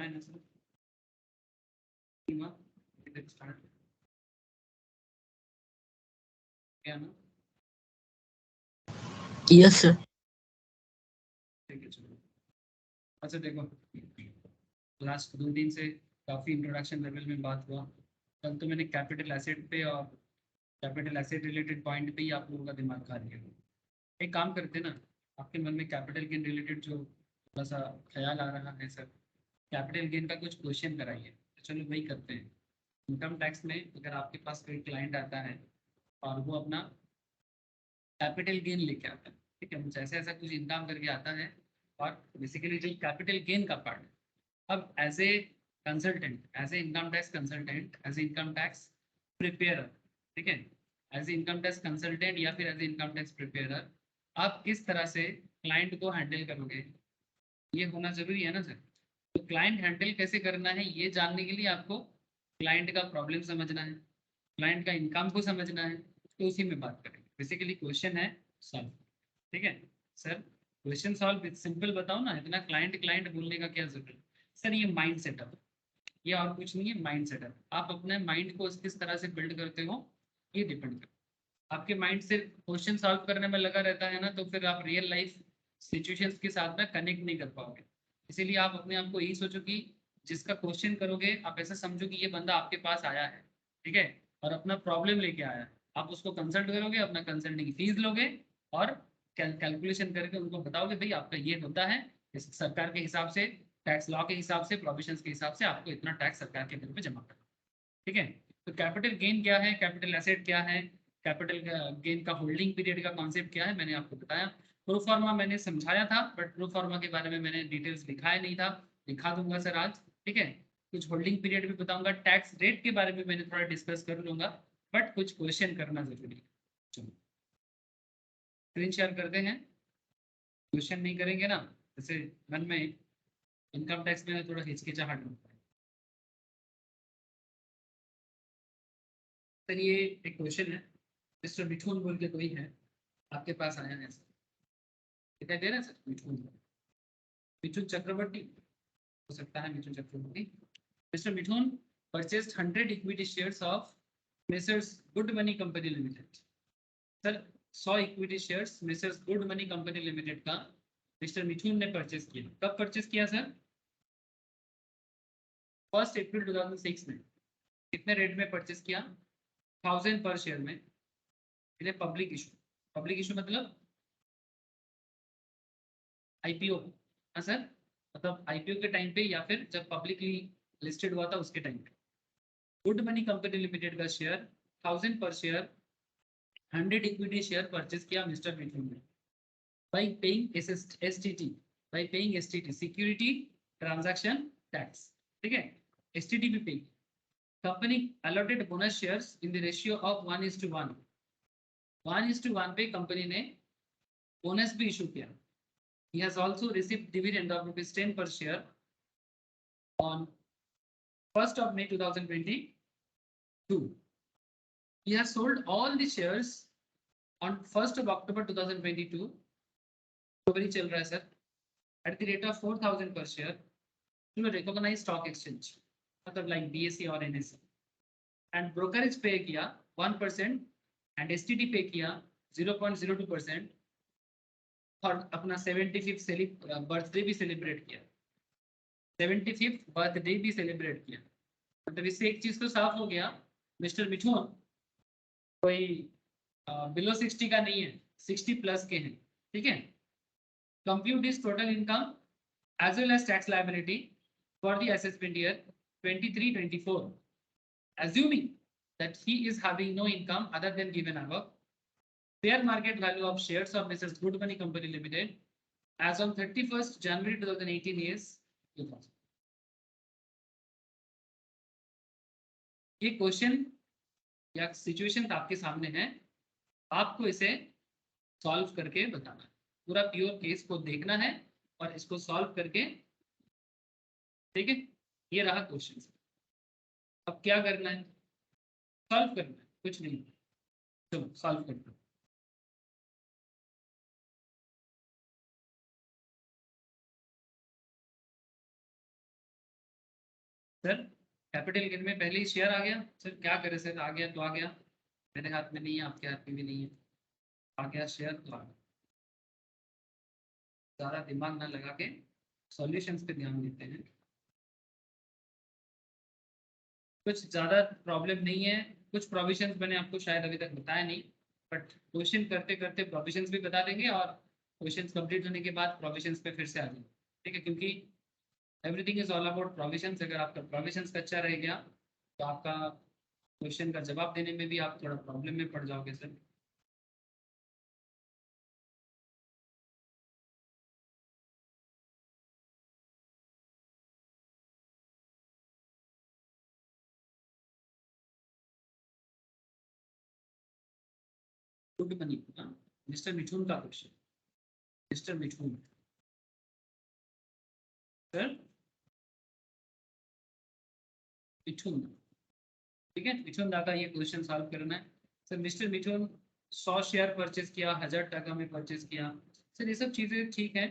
है ना sir? Start क्या ना? Yes sir. ठीक है चलो। अच्छा देखो, लास्ट 2 दिन से काफ़ी इंट्रोडक्शन लेवल में बात हुआ। कल तो मैंने कैपिटल एसेट पे और कैपिटल एसेट रिलेटेड पॉइंट पे ही आप लोगों का दिमाग खा लिया। एक काम करते हैं ना, आपके मन में कैपिटल गेन रिलेटेड जो थोड़ा सा ख्याल आ रहा है सर, कैपिटल गेन का कुछ क्वेश्चन कराइए। तो चलो वही करते हैं। इनकम टैक्स में अगर आपके पास कोई क्लाइंट आता है और वो अपना कैपिटल गेन लेके आता है, ठीक है, मुझे ऐसा ऐसा कुछ इनकम करके आता है, और बेसिकली जो कैपिटल गेन का पार्ट है, अब as a consultant, as a income tax consultant, as a income tax preparer, ठीक है, as a income tax consultant या फिर as a income tax preparer, आप किस तरह से क्लाइंट को हैंडल करोगे, ये होना जरूरी है ना सर। तो क्लाइंट हैंडल कैसे करना है ये जानने के लिए आपको क्लाइंट का प्रॉब्लम समझना है, क्लाइंट का इनकम को समझना है, तो उसी में बात करेंगे। बेसिकली क्वेश्चन है सॉल्व, ठीक है सर। क्वेश्चन सॉल्व सिंपल बताओ ना, इतना क्लाइंट क्लाइंट बोलने का क्या जरूरत है सर। ये माइंड सेटअप, ये और कुछ नहीं है, माइंड सेटअप। आप अपने माइंड को किस तरह से बिल्ड करते हो ये डिपेंड करता है। आपके माइंड से क्वेश्चन सॉल्व करने में लगा रहता है ना, तो फिर आप रियल लाइफ सिचुएशंस के साथ में कनेक्ट नहीं कर पाओगे। इसीलिए आप अपने आप को यही सोचो कि जिसका क्वेश्चन करोगे आप ऐसा समझो कि ये बंदा आपके पास आया है, ठीक है, और अपना प्रॉब्लम लेके आया है। आप उसको कंसल्ट करोगे, अपना कंसल्टिंग की फीस लोगे और कैलकुलेशन करके उनको बताओगे भाई आपका ये होता है, इस सरकार के हिसाब से, टैक्स लॉ के हिसाब से, प्रोविजंस के हिसाब से आपको इतना टैक्स सरकार के बिल पे जमा करना, ठीक है। तो कैपिटल गेन क्या है, कैपिटल एसेट क्या है, कैपिटल गेन का होल्डिंग पीरियड का कॉन्सेप्ट क्या है, मैंने आपको बताया। प्रो फॉर्मा मैंने समझाया था, बट प्रो फॉर्मा के बारे में मैंने डिटेल्स दिखाया नहीं था, दिखा दूंगा सर आज, ठीक है। कुछ होल्डिंग पीरियड भी बताऊंगा, टैक्स रेट के बारे में मैंने थोड़ा डिस्कस कर लूंगा, बट कुछ क्वेश्चन करना जरूरी है। चलो स्क्रीन शेयर करते हैं। क्वेश्चन नहीं करेंगे ना, जैसे मन में इनकम टैक्स में थोड़ा हिचकिचाहट होता है। सर ये एक क्वेश्चन है, मिस्टर मिठून बोल के कोई है आपके पास आया है सर, दिखाई दे रहा है सर? मिठून, मिठून चक्रवर्ती हो सकता है, Mithun Chakraborty. Mister Mithun purchased 100 equity shares of messrs good money company limited. Sir 100 equity shares messrs good money company limited का मिस्टर मिठून ने परचेस किया। कब परचेस किया सर? 1 अप्रैल 2006 में। कितने रेट में परचेस किया? 1000 पर शेयर में। इन्हें पब्लिक इशू, पब्लिक इशू मतलब आईपीओ, हाँ सर, मतलब आईपीओ के टाइम पे या फिर जब पब्लिकली लिस्टेड हुआ था उसके टाइम पे गुड मनी कंपनी लिमिटेड का शेयर 1000 पर शेयर 100 इक्विटी शेयर परचेस किया मिस्टर मिठून ने by paying STT, by paying STT security transaction tax, ठीक है, एसटीटी भी पे। Company allotted bonus shares in the ratio of 1:1, 1:1 पे कंपनी ने बोनस भी इशू किया। He has also received dividend of ₹10 per share on 1st of May 2022. He has sold all the shares on 1st of October 2022. February चल रहा है sir, at the rate of 4000 per share to a recognized stock exchange, मतलब like BSE और NSE. And brokerage पे किया 1% and STT पे किया 0.02% और अपना 75th बर्थडे भी सेलिब्रेट किया, 75th बर्थडे भी सेलिब्रेट किया। मतलब इससे एक चीज तो साफ हो गया, मिस्टर मिठून कोई बिलो 60 का नहीं है, 60 प्लस के हैं, ठीक है। Compute is total income as well as tax liability for the assessment year 23-24, assuming that he is having no income other than given above. Fair market value of shares of Mrs. Good Money Company Limited as on 31st January 2018 is 2000. ये question या situation आपके सामने है, आपको इसे solve करके बताना है, पूरा प्योर केस को देखना है और इसको सॉल्व करके, ठीक है। ये रहा क्वेश्चन। अब क्या करना है? सॉल्व करना है, कुछ नहीं। चलो सॉल्व करते हैं। सर कैपिटल गेन में पहले ही शेयर आ गया। सर क्या करे सर, आ गया तो आ गया, मेरे हाथ में नहीं है, आपके हाथ में भी नहीं है, आ गया शेयर तो आ गया। सारा दिमाग ना लगा के सॉल्यूशंस पे ध्यान देते हैं। कुछ ज़्यादा प्रॉब्लम नहीं है। कुछ प्रोविजंस मैंने आपको शायद अभी तक बताया नहीं, बट क्वेश्चन करते करते प्रोविजंस भी बता देंगे और क्वेश्चन कंप्लीट होने के बाद प्रोविजंस पे फिर से आ जाएंगे। ठीक है, क्योंकि everything is all about provisions. अगर आपका प्रोविजंस अच्छा रह गया तो आपका क्वेश्चन का जवाब देने में भी आप थोड़ा प्रॉब्लम में पड़ जाओगे sir. Good money, mister Mithun का question, mister Mithun sir, Mithun, ठीक है, मिठुन दा का ये क्वेश्चन सॉल्व करना है। Sir mister Mithun 100 share purchase किया, 1000 टका में परचेज किया। सर ये सब चीजें ठीक है,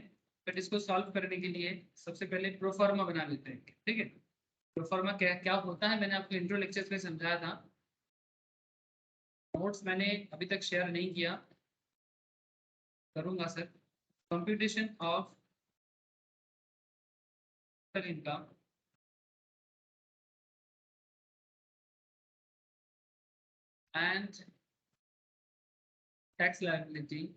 बट इसको सॉल्व करने के लिए सबसे पहले प्रोफार्मा बना लेते हैं। ठीक है, प्रोफार्मा क्या क्या होता है मैंने आपको इंट्रो लेक्चर्स में समझाया था। नोट्स मैंने अभी तक शेयर नहीं किया, करूंगा sir. Computation of income and tax liability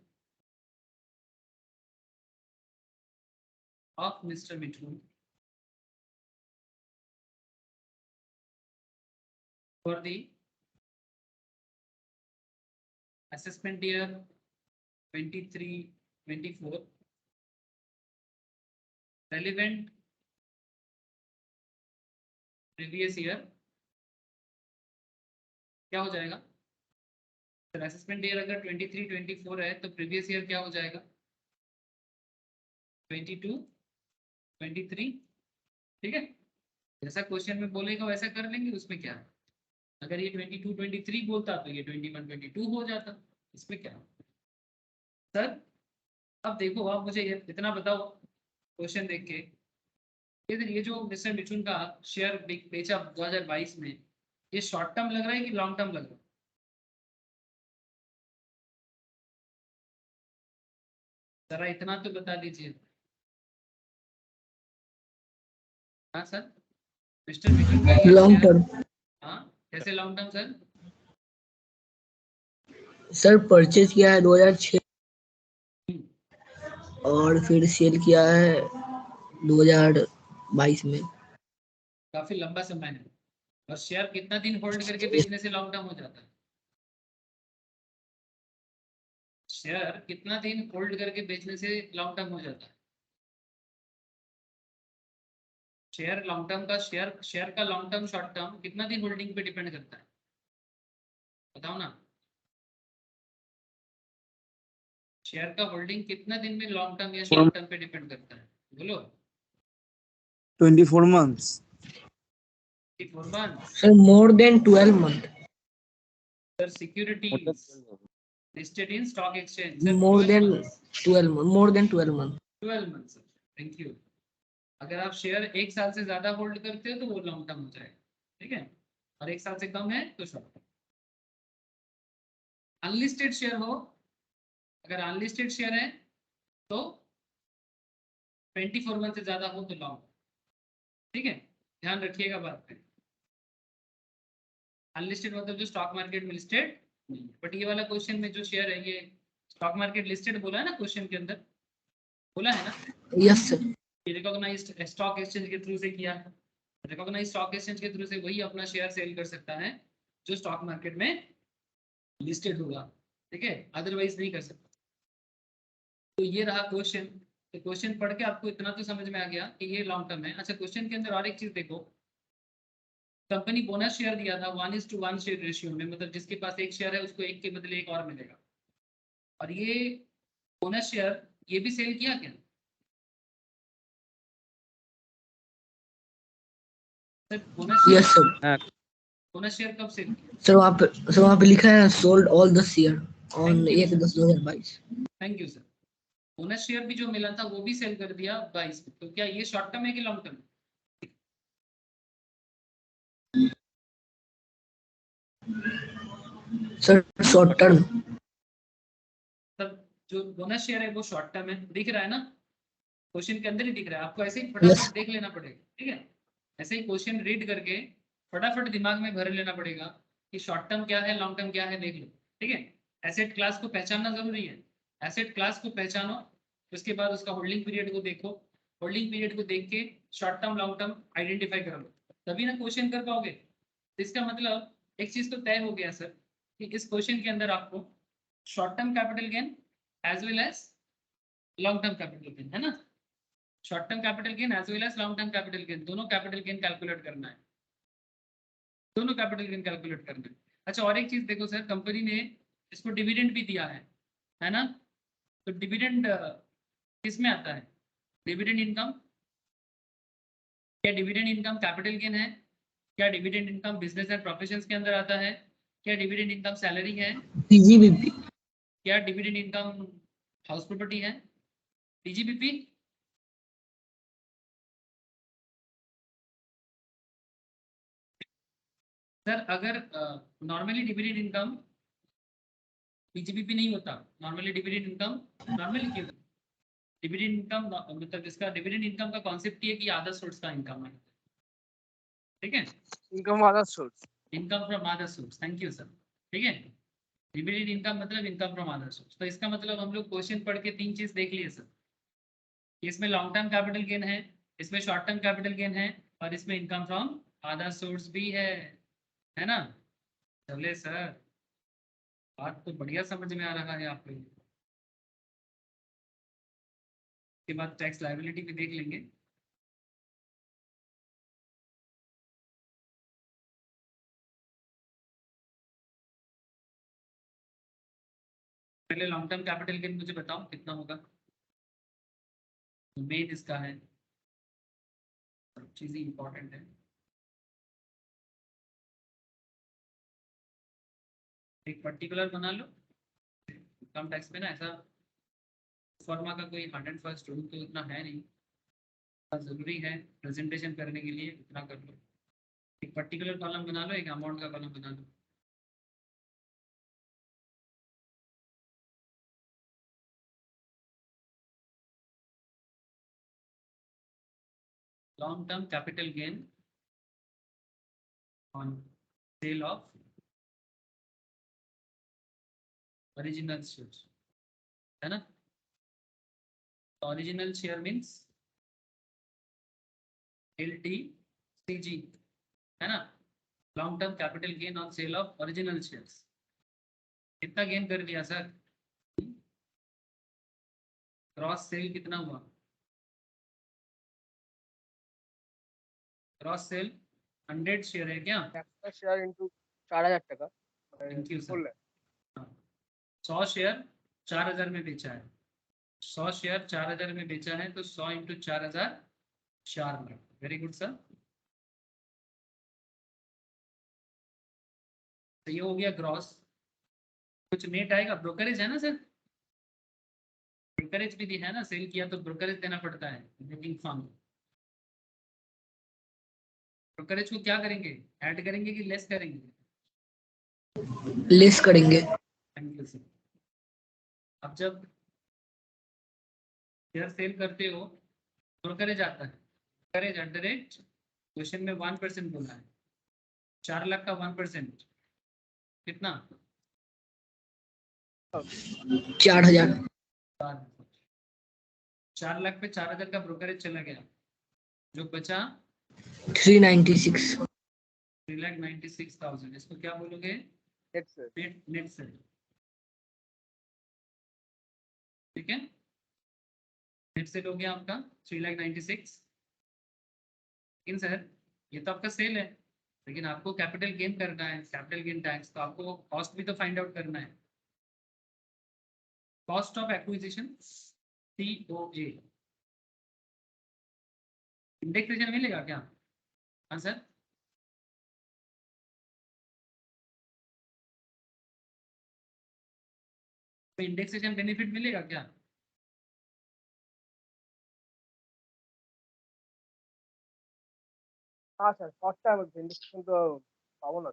of mister Mithun for the assessment year 23-24 relevant previous year क्या हो जाएगा सर। असेसमेंट ईयर अगर 23-24 है तो प्रीवियस ईयर क्या हो जाएगा, 22-23। ठीक है, जैसा क्वेश्चन में बोलेगा वैसा कर लेंगे, उसमें क्या है। अगर ये 22-23 बोलता तो ये 21-22 हो जाता, इसमें क्या है सर। अब देखो, आप मुझे इतना बताओ क्वेश्चन देख के, ये जो मिस्टर मिथुन का शेयर बेचा 2022 में, ये शॉर्ट टर्म लग रहा है कि लॉन्ग टर्म लग रहा है। जरा इतना तो बता दीजिए। हाँ सर, मिस्टर मिथुन का ये लॉन्ग शेयर, टर्म। हाँ कैसे long term sir. Sir purchase किया है 2006 और फिर सेल किया है 2022 में। काफी लंबा समय है। और शेयर कितना दिन होल्ड करके बेचने से लॉन्ग टर्म हो जाता है। शेयर कितना दिन होल्ड करके बेचने से लॉन्ग टर्म हो जाता है। शेयर लॉन्ग टर्म का शेयर का लॉन्ग टर्म शॉर्ट टर्म कितना दिन होल्डिंग पे डिपेंड करता है, बताओ ना। शेयर का होल्डिंग कितना दिन में लॉन्ग टर्म या शॉर्ट टर्म पे डिपेंड करता है, बोलो। 24 months. 4 months। Sir more than 12 month. Sir securities listed in stock exchange sir more 12 than months। 12 month. 12 months, thank you. अगर आप शेयर 1 साल से ज्यादा होल्ड करते हो तो वो लॉन्ग टर्म हो जाएगा, ठीक है, और 1 साल से कम है तो शॉर्ट टर्म। अनलिस्टेड शेयर हो, अगर अनलिस्टेड शेयर है तो 24 मंथ से ज्यादा हो तो लॉन्ग, ठीक है, ध्यान रखिएगा बात पे। अनलिस्टेड मतलब जो स्टॉक मार्केट में लिस्टेड नहीं है। बट ये वाला क्वेश्चन में जो शेयर है ये स्टॉक मार्केट लिस्टेड बोला है ना क्वेश्चन के अंदर, बोला है ना। Yes sir. ये रिकॉग्नाइज्ड स्टॉक एक्सचेंज के थ्रू से किया है। रिकॉग्नाइज्ड स्टॉक एक्सचेंज के थ्रू से वही अपना शेयर सेल कर सकता है जो स्टॉक मार्केट में लिस्टेड होगा, ठीक है, अदरवाइज नहीं कर सकता। तो ये रहा क्वेश्चन। तो क्वेश्चन पढ़ के आपको इतना तो समझ में आ गया कि ये लॉन्ग टर्म है। अच्छा, क्वेश्चन के अंदर और एक चीज देखो, कंपनी बोनस शेयर दिया था 1:1 शेयर रेशियो में, मतलब जिसके पास एक शेयर है उसको एक के बदले एक और मिलेगा। और ये बोनस शेयर ये भी सेल किया क्या sir, bonus yes share, sir. Bonus share कब सेल किया। सर वहाँ पे लिखा है sold all the share on thank you sir, 1/10/2022। Thank you sir. Bonus share भी जो मिला था वो भी सेल कर दिया 22 में। तो क्या ये शॉर्ट टर्म है कि long term. Sir short term. तब जो बोनस शेयर है वो शॉर्ट टर्म है, दिख रहा है ना, क्वेश्चन के अंदर ही दिख रहा है, आपको ऐसे ही यस। फटाफट देख लेना पड़ेगा, ठीक है। ऐसे ही क्वेश्चन रीड करके फटाफट दिमाग में भर लेना पड़ेगा कि शॉर्ट टर्म क्या है, लॉन्ग टर्म क्या है, देख लो, ठीक है। एसेट क्लास को पहचानना जरूरी है, एसेट क्लास को पहचानो, उसके बाद उसका होल्डिंग पीरियड को देखो, होल्डिंग पीरियड को देख के short term long term identify कर लो, तभी ना क्वेश्चन कर पाओगे। तो इसका मतलब एक चीज तो तय हो गया सर कि इस क्वेश्चन के अंदर आपको short term capital gain as well as long term capital gain, है ना, short term capital gain as well as long term capital gain, दोनों कैपिटल गेन कैलकुलेट करना है, दोनों कैपिटल गेन कैलकुलेट करना है। अच्छा और एक चीज देखो सर, कंपनी ने इसको डिविडेंड भी दिया है ना, तो डिविडेंड किस में आता है, डिविडेंड इनकम, क्या डिविडेंड इनकम कैपिटल गेन है, क्या dividend income business and professions के अंदर आता है, क्या डिविडेंड इनकम सैलरी है, पीजीबीपी। क्या डिविडेंड इनकम हाउस प्रॉपर्टी है, डीजीबीपी। सर अगर नॉर्मली डिविडेंड इनकम पीजीबीपी नहीं होता, नॉर्मली डिविडेंड इनकम, नॉर्मली क्यों, डिविडेंड इनकम मतलब इसका डिविडेंड इनकम का कॉन्सेप्ट ये कि अदर सोर्स का इनकम है, ठीक है, income other source. Income from other source, thank you sir, ठीक है। डिविडेंड इनकम मतलब इनकम फ्रॉम अदर सोर्स, तो इसका मतलब हम लोग क्वेश्चन पढ़ के तीन चीज देख लिए सर, इसमें लॉन्ग टर्म कैपिटल गेन है, इसमें शॉर्ट टर्म कैपिटल गेन है, और इसमें इनकम फ्रॉम अदर सोर्स भी है ना। चले सर, बात तो बढ़िया समझ में आ रहा है आप लोग, के बाद टैक्स लायबिलिटी भी देख लेंगे। पहले लॉन्ग टर्म कैपिटल गेन मुझे बताओ कितना होगा, मेन इसका है, सब चीजें इंपॉर्टेंट है। एक पर्टिकुलर बना लो, इनकम टैक्स में ना ऐसा फॉर्मा का कोई हार्ड एंड फास्ट रूल तो इतना है नहीं, जरूरी है प्रेजेंटेशन करने के लिए इतना कर लो, एक पर्टिकुलर कॉलम बना लो, एक अमाउंट का कॉलम बना लो। Long term capital gain on sale of original share, है ना, ओरिजिनल शेयर मीन्स LTCG, है ना, long term capital gain on sale of original shares, कितना गेन कर लिया सर, क्रॉस सेल कितना हुआ, क्रॉस सेल 100 शेयर है क्या, একটা শেয়ার ইনটু 4000 টাকা थैंक यू सर, করলে 100 शेयर 4000 में बेचा है, 100 शेयर 4000 में बेचा है, तो 100 into 4000 4 lakh, very good sir. तो ये हो गया ग्रॉस, कुछ नेट आएगा, ब्रोकरेज है ना सर, ब्रोकरेज भी है ना, सेल किया तो ब्रोकरेज देना पड़ता है, ब्रोकिंग फर्म, ब्रोकरेज को क्या करेंगे, ऐड करेंगे कि लेस करेंगे, लेस करेंगे। Thank you sir. अब जब शेयर सेल करते हो ब्रोकरेज आता है, brokerage eight the rate, question में 1% बोला है, 4 लाख का 1% कितना, 4000। 4 लाख पे 4000 का ब्रोकरेज चला गया, जो बचा 396। 3,96,000, इसको क्या बोलोगे, নেক্সট नेट सेल, ठीक है, नेट सेल हो गया आपका 3,96,000। लेकिन सर ये तो आपका सेल है, लेकिन आपको कैपिटल गेन करना है, कैपिटल गेन टैक्स, तो आपको कॉस्ट भी तो फाइंड आउट करना है, cost of acquisition COA, indexation मिलेगा क्या, हाँ सर, तो इंडेक्सेशन बेनिफिट मिलेगा क्या, হ্যাঁ স্যার কস্টটা ইন্ডিকেশন তো পাবো না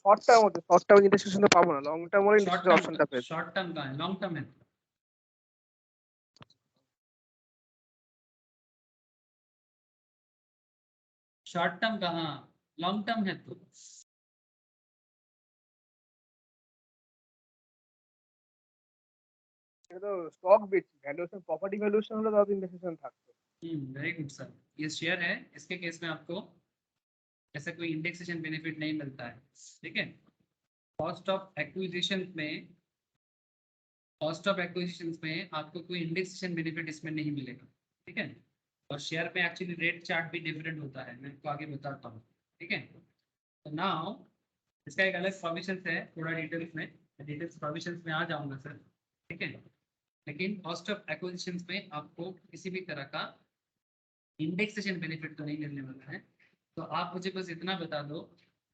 শর্ট টার্ম হতে শর্ট টার্ম ইন্ডেক্সেশনটা পাবো না, লং টার্ম হলে ইন্ডেক্সেশন অপশনটা পেয়ে शॉर्ट टर्म का है, लॉन्ग टर्म है। शॉर्ट टर्म का, हाँ लॉन्ग टर्म है तो এটা তো স্টক বেচি, ভ্যালুয়েশন প্রপার্টি ভ্যালুয়েশন হলে তাহলে ইন্ডেক্সেশন থাকতো। Very good sir. ये शेयर है, इसके केस में आपको ऐसा कोई इंडेक्सेशन बेनिफिट नहीं मिलता है, ठीक है। कॉस्ट ऑफ एक्विजिशन में आपको कोई इंडेक्सेशन बेनिफिट इसमें नहीं मिलेगा, ठीक है। और शेयर में एक्चुअली रेट चार्ट भी डिफरेंट होता है, मैं आपको आगे बताता हूँ, ठीक है। तो नाउ इसका एक अलग प्रोविजन है, थोड़ा डिटेल्स प्रोविजन में आ जाऊंगा सर, ठीक है। लेकिन कॉस्ट ऑफ एक्विजिशन में आपको किसी भी तरह का इंडेक्सेशन बेनिफिट तो नहीं मिलने वाला है। तो आप मुझे बस इतना बता दो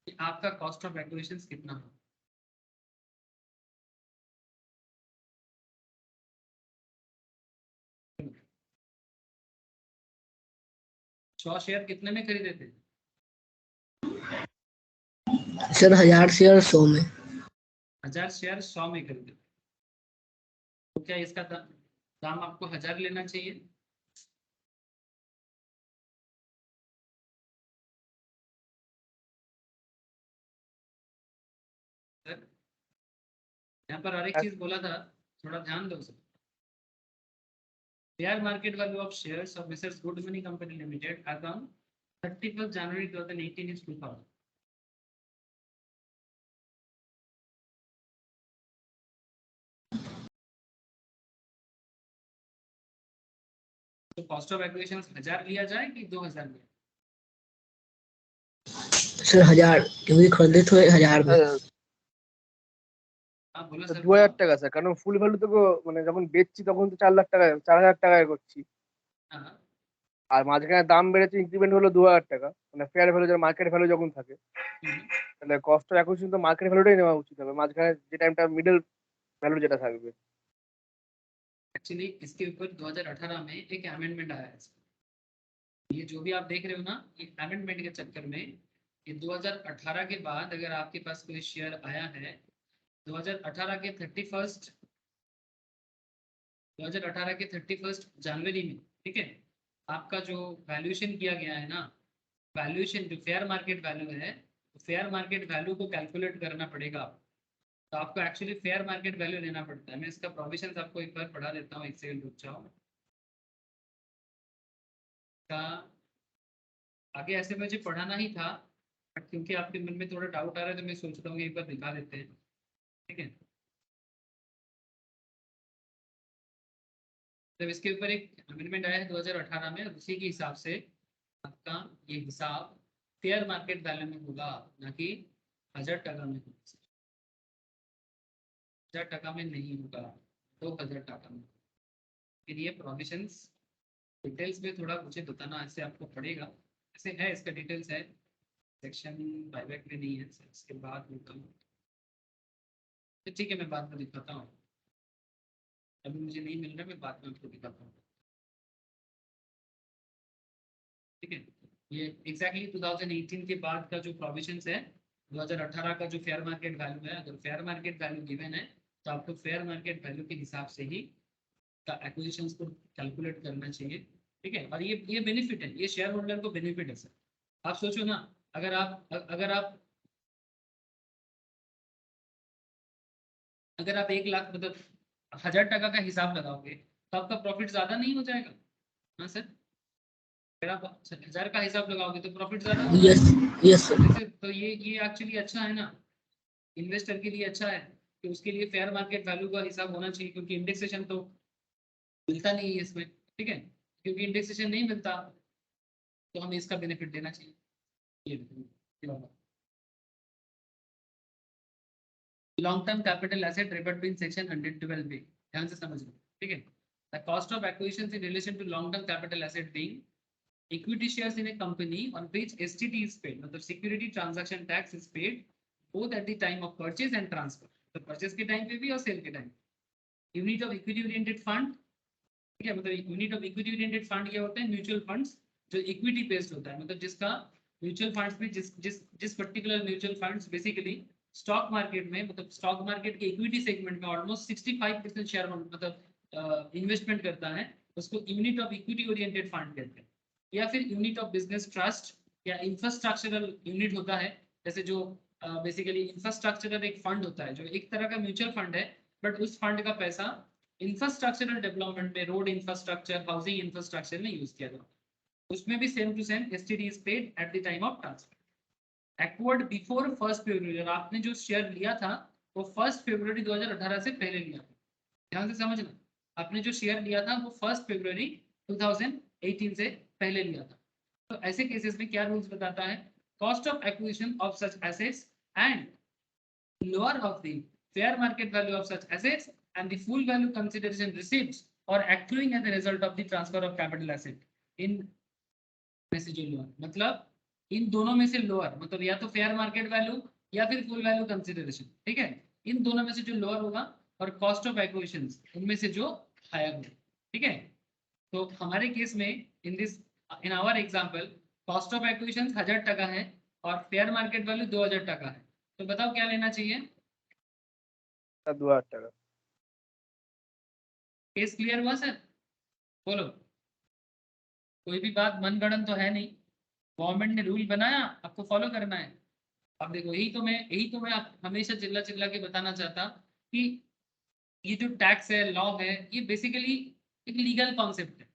कि आपका कॉस्ट ऑफ एक्विजिशन कितना हो। सौ शेयर कितने में खरीदे थे? सर 1000 शेयर 100 में। 1000 शेयर 100 में खरीदे, तो क्या इसका दाम आपको 1000 लेना चाहिए? सर यहाँ पर और एक चीज बोला था, थोड़ा ध्यान दो sir. Fair market value of shares of Mrs Good money company limited as on 31 January 2018 is 2000। तो कॉस्ट ऑफ एक्विजिशन 1000 लिया जाए कि 2000 लिया? सर 1000, क्योंकि खरीदे तो 1000 में। आप बोलो তো सर। 2000 টাকা স্যার, কারণ ফুল ভ্যালু তো মানে যখন বেচছি তখন তো 4 লাখ টাকা 4000 টাকায় করছি, हाँ, আর মাঝখানে দাম বেড়েছে, ইনক্রিমেন্ট হলো 2000 টাকা, মানে ফেয়ার ভ্যালু যখন মার্কেট ভ্যালু যখন থাকে, তাহলে কস্ট অফ অ্যাকুইজিশন তো মার্কেট ভ্যালুটাই নেওয়া উচিত হবে, মাঝখানে যে টাইমটা মিডল ভ্যালু যেটা থাকবে। एक्चुअली इसके ऊपर 2018 में एक अमेंडमेंट आया है। ये जो भी आप देख रहे हो ना, ये अमेंडमेंट के चक्कर में ये 2018 के बाद अगर आपके पास कोई शेयर आया है 2018 के 31 जनवरी में, ठीक है, आपका जो वैल्यूएशन किया गया है ना, वैल्यूएशन जो फेयर मार्केट वैल्यू है, फेयर मार्केट वैल्यू को कैलकुलेट करना पड़ेगा। तो आपको एक्चुअली फेयर मार्केट वैल्यू लेना पड़ता है। मैं इसका प्रोविजन आपको एक बार पढ़ा देता हूँ, एक सेकंड रुक जाओ। का आगे ऐसे मुझे पढ़ाना ही था, बट क्योंकि आपके मन में थोड़ा डाउट आ रहा है तो मैं सोच रहा हूँ एक बार दिखा देते हैं, ठीक है। तब इसके ऊपर एक अमेंडमेंट आया है 2018 में, उसी के हिसाब से आपका ये हिसाब फेयर मार्केट वैल्यू में होगा, ना कि 1000 टका में। 1000 टका में नहीं होगा, 2000 टका में। फिर ये प्रोविजंस डिटेल्स में थोड़ा मुझे बताना ऐसे आपको पड़ेगा, ऐसे है इसका डिटेल्स है, सेक्शन बायबैक में नहीं है, इसके बाद में कम, तो ठीक है मैं बाद में दिखाता हूँ, अभी मुझे नहीं मिल रहा, मैं बाद में आपको दिखाता हूँ, ठीक है। ये एग्जैक्टली 2018 के बाद का जो प्रोविजंस है, 2018 का जो फेयर मार्केट वैल्यू है, अगर फेयर मार्केट वैल्यू गिवन है तो आपको फेयर मार्केट वैल्यू के हिसाब से ही का एक्विजिशन को कैलकुलेट करना चाहिए, ठीक है। और ये बेनिफिट है, ये शेयर होल्डर को बेनिफिट है सर। आप सोचो ना, अगर आप 1 लाख मतलब 1000 टका का हिसाब लगाओगे तो आपका प्रॉफिट ज्यादा नहीं हो जाएगा? हाँ सर, अगर आप 1000 का हिसाब लगाओगे तो प्रॉफिट ज्यादा हो यस जाएगा। Yes sir. तो ये एक्चुअली अच्छा है ना, इन्वेस्टर के लिए अच्छा है कि उसके लिए फेयर मार्केट वैल्यू का हिसाब होना चाहिए, क्योंकि इंडेक्सेशन तो मिलता नहीं है इसमें, ठीक है। क्योंकि इंडेक्सेशन नहीं मिलता तो हमें इसका बेनिफिट देना चाहिए। ये long term capital asset referred to in section 112 B, ध्यान से समझ लो, ठीक है। The cost of acquisition in relation to long term capital asset being equity shares in a company on which STT is paid, मतलब security transaction tax is paid both at the time of purchase and transfer, तो purchase के time पे भी और sale के time. Unit of equity oriented fund, ठीक है, मतलब unit of equity oriented fund क्या होता है? म्यूचुअल फंड्स जो इक्विटी बेस्ड होता है, मतलब जिसका म्यूचुअल फंड्स में जिस particular mutual funds basically stock market में, मतलब स्टॉक मार्केट के इक्विटी सेगमेंट में ऑलमोस्ट 65% शेयर मतलब इन्वेस्टमेंट करता है, उसको unit of equity oriented fund कहते हैं, या फिर यूनिट ऑफ बिजनेस ट्रस्ट या इंफ्रास्ट्रक्चरल यूनिट होता है। जैसे जो बेसिकली इंफ्रास्ट्रक्चरल एक फंड होता है जो एक तरह का म्यूचुअल फंड है, बट उस फंड का पैसा इंफ्रास्ट्रक्चरल डेवलपमेंट में, रोड इंफ्रास्ट्रक्चर, हाउसिंग इंफ्रास्ट्रक्चर में यूज किया जाता है। उसमें भी same to same STD is paid at the time of transfer. Acquired before 1 February, और आपने जो शेयर लिया था वो 1 फरवरी 2018 से पहले लिया था, ध्यान से समझना। आपने जो शेयर लिया था वो 1 फरवरी 2018 से पहले लिया था। तो ऐसे केसेस में क्या रूल्स बताता है, cost of acquisition of such assets and lower of the fair market value of such assets and the full value consideration receipts or accruing as a result of the transfer of capital asset in में से जो lower, मतलब इन दोनों में से lower, मतलब या तो फेयर मार्केट वैल्यू या फिर फुल वैल्यू कंसिडरेशन, ठीक है, इन दोनों में से जो लोअर होगा, और कॉस्ट ऑफ एक्विजिशन उनमें से जो हायर होगा, ठीक है। तो हमारे केस में in our example cost of acquisition 1000 टका है और फेयर मार्केट वैल्यू 2000 टका है। तो बताओ क्या लेना चाहिए? 2000 টাকা। केस क्लियर हुआ सर? बोलो, कोई भी बात मनगढ़ंत तो है नहीं, गवर्नमेंट ने रूल बनाया, आपको फॉलो करना है। अब देखो, यही तो मैं हमेशा चिल्ला चिल्ला के बताना चाहता कि ये जो टैक्स है, लॉ है, ये बेसिकली एक लीगल कॉन्सेप्ट है।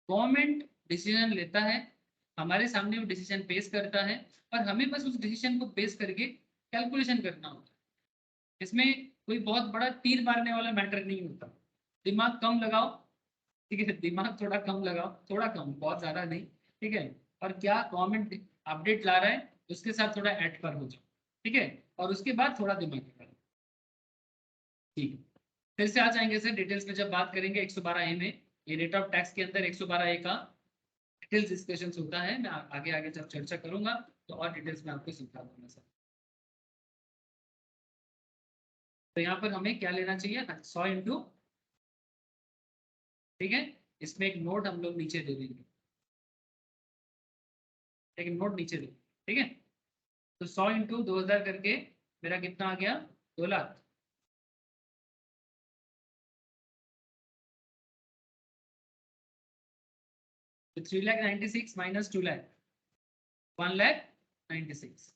गवर्नमेंट डिसीजन लेता है, हमारे सामने वो डिसीजन पेश करता है, और हमें बस उस डिसीजन को बेस करके कैलकुलेशन करना होता है। इसमें कोई बहुत बड़ा तीर मारने वाला मैटर नहीं होता। दिमाग कम लगाओ, ठीक है, दिमाग थोड़ा कम लगाओ, थोड़ा कम, बहुत ज्यादा नहीं, ठीक है। और क्या गवर्नमेंट अपडेट ला रहा है उसके साथ थोड़ा ऐड पर हो जाओ, ठीक है, और उसके बाद थोड़ा दिमाग लगाओ, ठीक है। फिर से आ जाएंगे सर डिटेल्स में जब बात करेंगे 112A में। ये रेट ऑफ टैक्स के अंदर 112A का डिटेल्स डिस्कशन होता है, मैं आगे आगे जब चर्चा करूंगा तो और डिटेल्स में आपको सिखा दूंगा सर। तो यहाँ पर हमें क्या लेना चाहिए, 100 इंटू, ठीक है, इसमें एक नोट हम लोग नीचे दे देंगे, एक नोट नीचे दे, ठीक है। तो 100 इंटू 2000 करके मेरा कितना आ गया, 2 लाख। तो 3,96,000 minus 2 lakh, 1,96,000.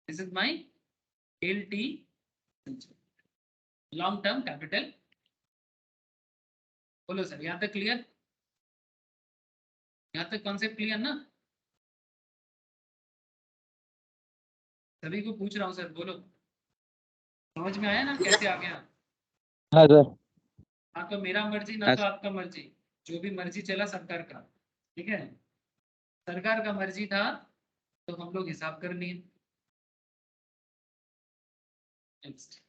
This is my LT, long term capital। बोलो सर, यहाँ तक क्लियर? यहाँ तक कॉन्सेप्ट क्लियर ना? सभी को पूछ रहा हूँ सर, बोलो, समझ में आया ना कैसे आ गया? हाँ सर। हाँ, तो मेरा मर्जी ना तो आपका मर्जी, जो भी मर्जी चला सरकार का, ठीक है, सरकार का मर्जी था तो हम लोग हिसाब कर लिए। Next,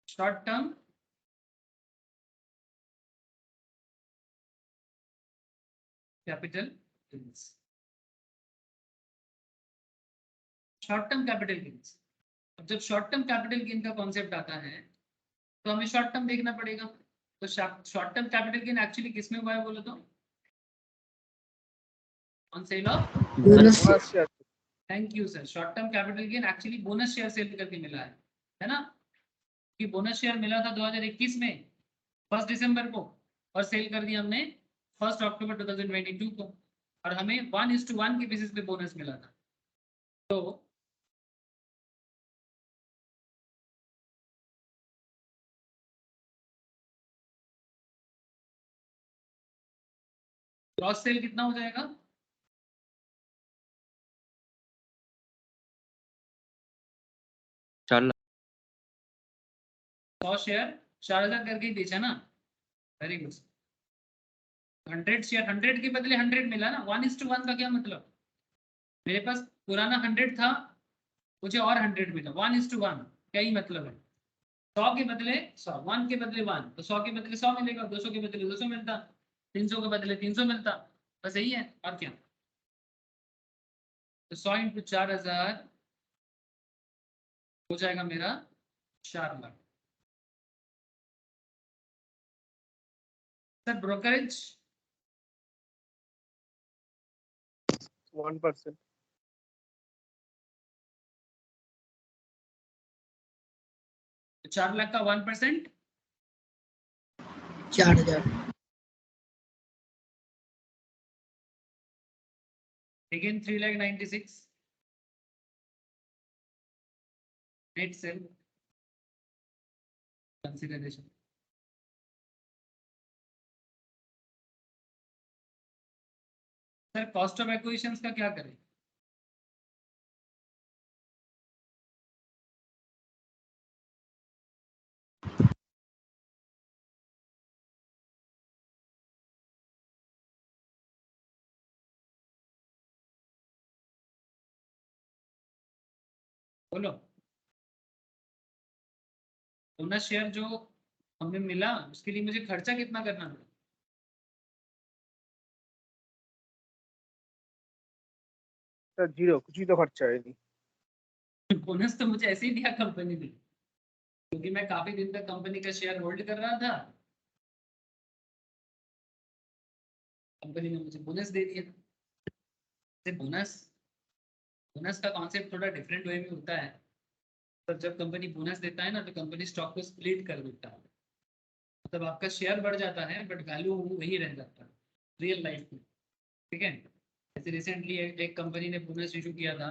short term capital gains. Short term capital gains, अब जब शॉर्ट टर्म कैपिटल गेन का कॉन्सेप्ट आता है तो हमें शॉर्ट टर्म देखना पड़ेगा। तो short term capital gain actually किसमें हुआ है बोलो तो? On sale of bonus bonus share. Thank you sir. Short term capital gain actually bonus share sale करके मिला है ना? कि बोनस शेयर मिला था 2021 में 1 दिसंबर को, और सेल कर दिया हमने 1 अक्टूबर 2022 को, और हमें 1:1 के बेसिस पे बोनस मिला था। तो क्रॉस सेल कितना हो जाएगा? 4 लाख। 100 शेयर 4,000 करके ही बेचा ना, वेरी गुड। 100 शेयर, 100 के बदले 100 मिला ना। 1:1 का क्या मतलब? मेरे पास पुराना 100 था, मुझे और 100 मिला, 1:1, क्या ही मतलब है? 100 के बदले 100, 1 के बदले 1, तो 100 के बदले 100 मिलेगा, 200 के बदले 200 मिलता, 300 के बदले 300 मिलता, बस यही है और क्या। तो 100 इंटू 4,000 हो जाएगा मेरा 4 लाख। Sir brokerage 1%। 4 लाख का 1%, 4,000। again 3,96,000 net sale consideration। Sir cost of acquisitions का क्या करें? बोलो। बोनस शेयर जो हमें मिला उसके लिए मुझे खर्चा कितना करना पड़ा? सर जीरो, कुछ भी तो खर्चा है नहीं। बोनस तो मुझे ऐसे ही दिया कंपनी ने, क्योंकि मैं काफी दिन तक कंपनी का शेयर होल्ड कर रहा था। कंपनी ने मुझे बोनस दे दिया। बोनस बोनस का कॉन्सेप्ट थोड़ा डिफरेंट वे में होता है। तो जब कंपनी बोनस देता है ना तो कंपनी स्टॉक को स्प्लिट कर देता है, मतलब आपका शेयर बढ़ जाता है बट वैल्यू वही रह जाता है रियल लाइफ में। ठीक है, जैसे रिसेंटली एक कंपनी ने बोनस इशू किया था,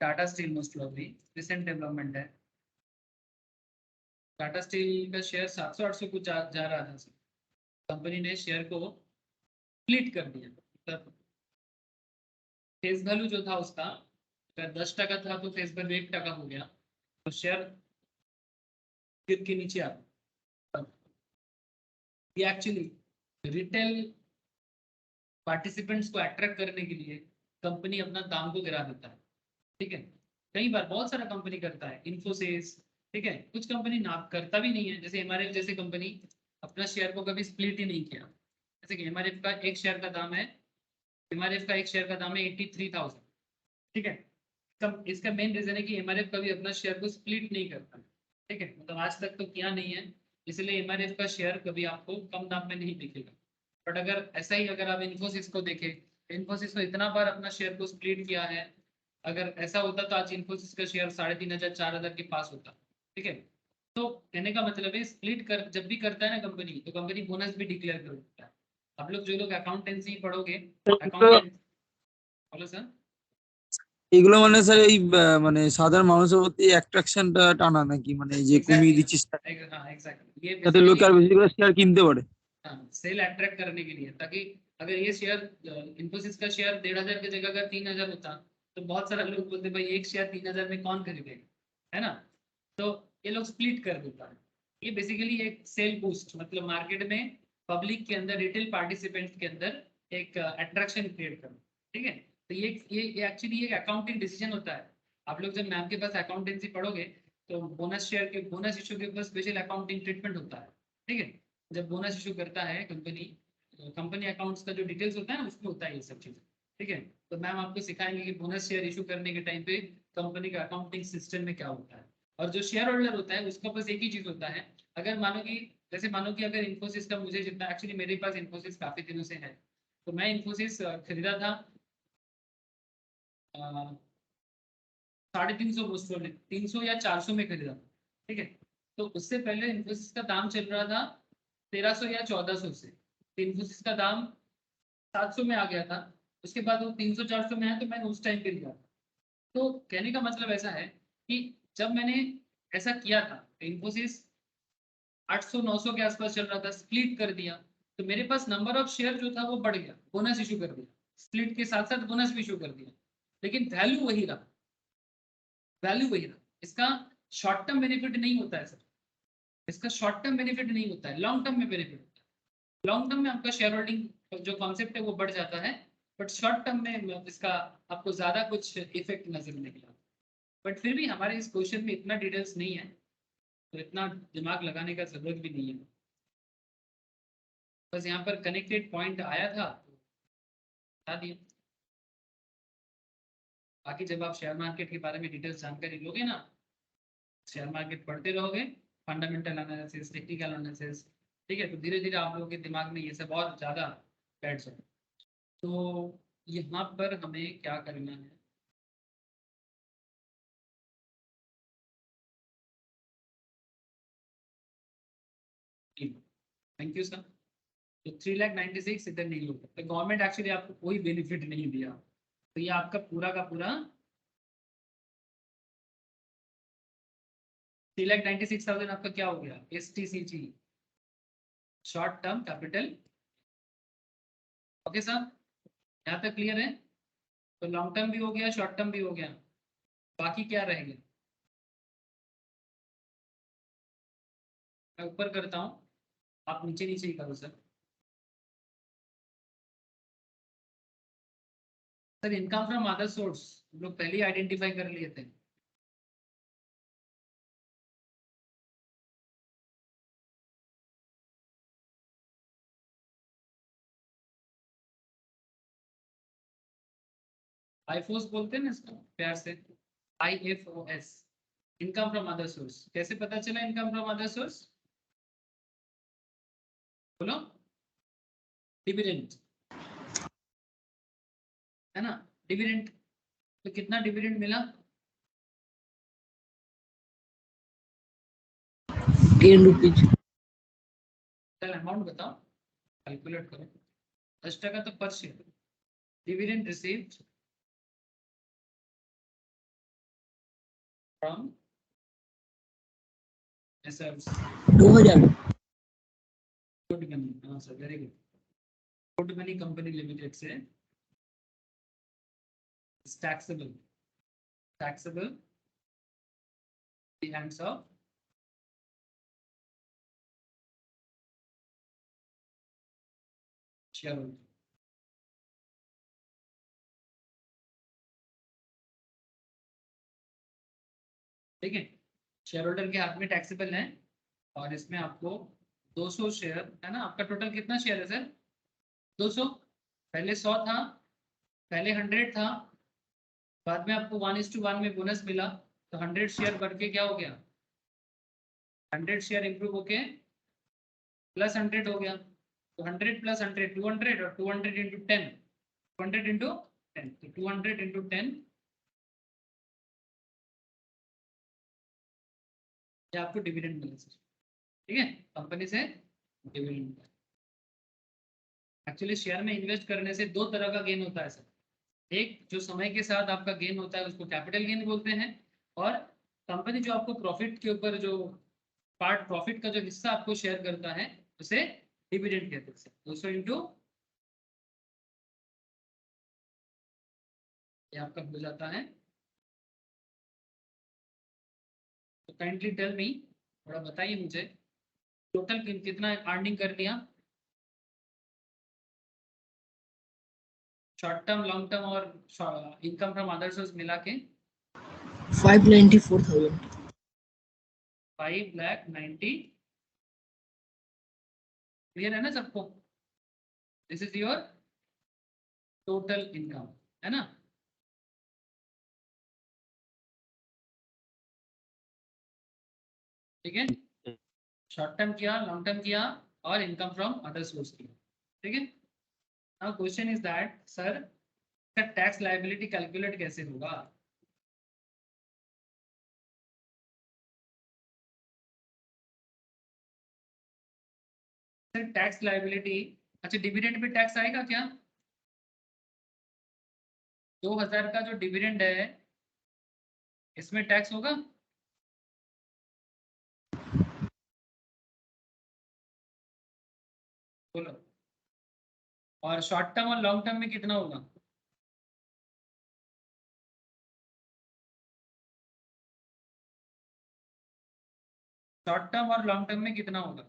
Tata steel, most probably recent development है। टाटा स्टील का शेयर 700-800 कुछ जा रहा था। कंपनी ने शेयर को स्प्लिट कर दिया, मतलब फेस वैल्यू जो था उसका अगर 10% था तो फेस वैल्यू 1% हो गया, तो शेयर गिर के नीचे आ गया। ये एक्चुअली रिटेल पार्टिसिपेंट्स को अट्रैक्ट करने के लिए कंपनी अपना दाम को गिरा देता है। ठीक है, कई बार बहुत सारा कंपनी करता है, इन्फोसिस। ठीक है, कुछ कंपनी ना करता भी नहीं है, जैसे एमआरएफ जैसे कंपनी अपना शेयर को कभी स्प्लिट ही नहीं किया। जैसे कि एमआरएफ का एक शेयर का दाम है, एमआरएफ का एक शेयर का दाम है 83,000। ठीक है, इसका मेन रीजन है कि एमआरएफ कभी अपना शेयर को स्प्लिट नहीं करता। ठीक है, मतलब आज तक तो किया नहीं है, इसलिए एमआरएफ का शेयर कभी आपको कम दाम में नहीं दिखेगा। बट अगर ऐसा ही अगर आप इन्फोसिस को देखें, इन्फोसिस को इतना बार अपना शेयर को स्प्लिट किया है। अगर ऐसा होता तो आज इन्फोसिस का शेयर 3,500 4,000 के पास होता। ठीक है, तो कहने का मतलब है स्प्लिट कर जब भी करता है ना कंपनी, तो कंपनी बोनस भी डिक्लेयर कर देता है। आप लोग जो लोग अकाउंटेंसी पढ़ोगे, अकाउंटेंसी बोलो सर। এগুলো মানে স্যার এই মানে সাধারণ মানুষের প্রতি অ্যাট্রাকশনটা টানা নাকি, মানে যে কমিয়ে দিচ্ছিস हाँ एग्जैक्टली, ये যাতে লোকে আর বেশি করে শেয়ার কিনতে পারে। हाँ, सेल अट्रैक्ट करने के लिए, ताकि अगर ये शेयर इन्फोसिस का शेयर 1,500 की जगह अगर 3,000 होता तो बहुत सारे लोग बोलते भाई एक शेयर 3,000 में कौन खरीदेगा, है ना। तो ये लोग स्प्लिट कर देता है। ये बेसिकली एक सेल बूस्ट, मतलब मार्केट में पब्लिक के अंदर, रिटेल पार्टिसिपेंट्स के अंदर एक अट्रैक्शन क्रिएट करना। ठीक है, तो ये एक्चुअली एक अकाउंटिंग डिसीजन होता है। आप लोग जब मैम के पास अकाउंटेंसी पढ़ोगे तो बोनस शेयर के बोनस इशू के ऊपर स्पेशल अकाउंटिंग ट्रीटमेंट होता है। ठीक है, जब बोनस इशू करता है कंपनी, कंपनी अकाउंट्स का जो डिटेल्स होता है उसमें होता है ये सब चीजें। ठीक है, तो मैम आपको सिखाएंगे कि बोनस शेयर इशू करने के टाइम पे कंपनी का अकाउंटिंग सिस्टम में क्या होता है। और जो शेयर होल्डर होता है उसका बस एक ही चीज होता है, अगर मानो कि जैसे मानो कि अगर इन्फोसिस का मुझे जितना, एक्चुअली मेरे पास इन्फोसिस काफी दिनों से है, तो मैं इन्फोसिस खरीदा था 350 मोस्ट 300 या 400 में खरीदा था। ठीक है, तो उससे पहले इन्फोसिस का दाम चल रहा था 1,300 या 1,400 से, तो इन्फोसिस का दाम 700 में आ गया था। उसके बाद वो 300-400 में आया तो मैंने उस टाइम पे लिया था। तो कहने का मतलब ऐसा है कि जब मैंने ऐसा किया था, इन्फोसिस 800-900 के आसपास चल रहा था, स्प्लिट कर दिया, तो मेरे पास नंबर ऑफ शेयर जो था वो बढ़ गया, बोनस इशू कर दिया, स्प्लिट के साथ साथ बोनस भी इशू कर दिया, लेकिन वैल्यू वही रहा, वैल्यू वही रहा। इसका शॉर्ट टर्म बेनिफिट नहीं होता है सर, इसका शॉर्ट टर्म बेनिफिट नहीं होता है, लॉन्ग टर्म में बेनिफिट होता है। लॉन्ग टर्म में आपका शेयर होल्डिंग जो कॉन्सेप्ट है वो बढ़ जाता है, बट शॉर्ट टर्म में इसका आपको ज्यादा कुछ इफेक्ट नजर नहीं आता। बट फिर भी हमारे इस क्वेश्चन में इतना डिटेल्स नहीं है, तो इतना दिमाग लगाने का जरूरत भी नहीं है। बस यहाँ पर कनेक्टेड पॉइंट आया था तो बता दिया। बाकी जब आप शेयर मार्केट के बारे में डिटेल्स जानकारी लोगे ना, शेयर मार्केट पढ़ते रहोगे, फंडामेंटल एनालिसिस, टेक्निकल एनालिसिस, ठीक है, तो धीरे धीरे आप लोगों के दिमाग में ये सब और ज़्यादा बैठ जाए। तो यहाँ पर हमें क्या करना है, थैंक यू सर। तो 3,96,000 इधर नहीं होगा, तो गवर्नमेंट एक्चुअली आपको कोई बेनिफिट नहीं दिया, तो ये आपका पूरा का पूरा 3,96,000 आपका क्या हो गया, STCG, short term capital. Okay sir, यहाँ तक क्लियर है? तो लॉन्ग टर्म भी हो गया, शॉर्ट टर्म भी हो गया, बाकी क्या रहेगा? मैं ऊपर करता हूँ, आप नीचे नीचे ही करो sir. Sir income from other source हम लोग पहले ही आइडेंटिफाई कर लिए थे। आईफोस बोलते हैं ना इसको प्यार से, IFOS, income from other source. कैसे पता चला इनकम फ्रॉम अदर सोर्स? बोलो। डिविडेंड, है ना, डिविडेंड। तो कितना डिविडेंड मिला? 10 रुपीज। चल अमाउंट बताओ, कैलकुलेट करो। 10 तो पर share. Dividend received from assets. 2000। Good money, हाँ sir, very good. Good money company limited से taxable, taxable the hands of shareholder। ठीक है, शेयर होल्डर के हाथ में टैक्सेबल है, और इसमें आपको 200 शेयर है ना। आपका टोटल कितना शेयर है सर? 200। पहले 100 था, पहले 100 था, बाद में आपको 1:1 में बोनस मिला, तो 100 शेयर बढ़ के क्या हो गया, 100 शेयर इंप्रूव होके प्लस 100 हो गया। तो 100 प्लस 100 200, और 200 इंटू 10, 200 इंटू 10, तो 200 इंटू 10 ये आपको डिविडेंड मिला सर। ठीक है, कंपनी से डिविडेंड। एक्चुअली शेयर में इन्वेस्ट करने से दो तरह का गेन होता है सर। एक जो समय के साथ आपका गेन होता है उसको कैपिटल गेन बोलते हैं, और कंपनी जो आपको प्रॉफिट के ऊपर जो पार्ट, प्रॉफिट का जो हिस्सा आपको शेयर करता है उसे डिविडेंड कहते हैं। 200 इंटू ये आपका हो जाता है। तो काइंडली टेल मी, थोड़ा बताइए मुझे, टोटल कितना अर्निंग कर लिया, शॉर्ट टर्म, लॉन्ग टर्म और इनकम फ्रॉम अदर सोर्स मिला के? 594,000। 5,90,000। क्लियर है ना सबको? This is your total income, है ना। ठीक है, शॉर्ट टर्म किया, लॉन्ग टर्म किया, और इनकम फ्रॉम अदर सोर्स किया। ठीक है, now question is that sir tax liability calculate कैसे होगा? सर टैक्स लायबिलिटी, अच्छा डिविडेंड पे टैक्स आएगा क्या? 2,000 का जो डिविडेंड है इसमें टैक्स होगा? बोलो। और शॉर्ट टर्म और लॉन्ग टर्म में कितना होगा? शॉर्ट टर्म और लॉन्ग टर्म में कितना होगा?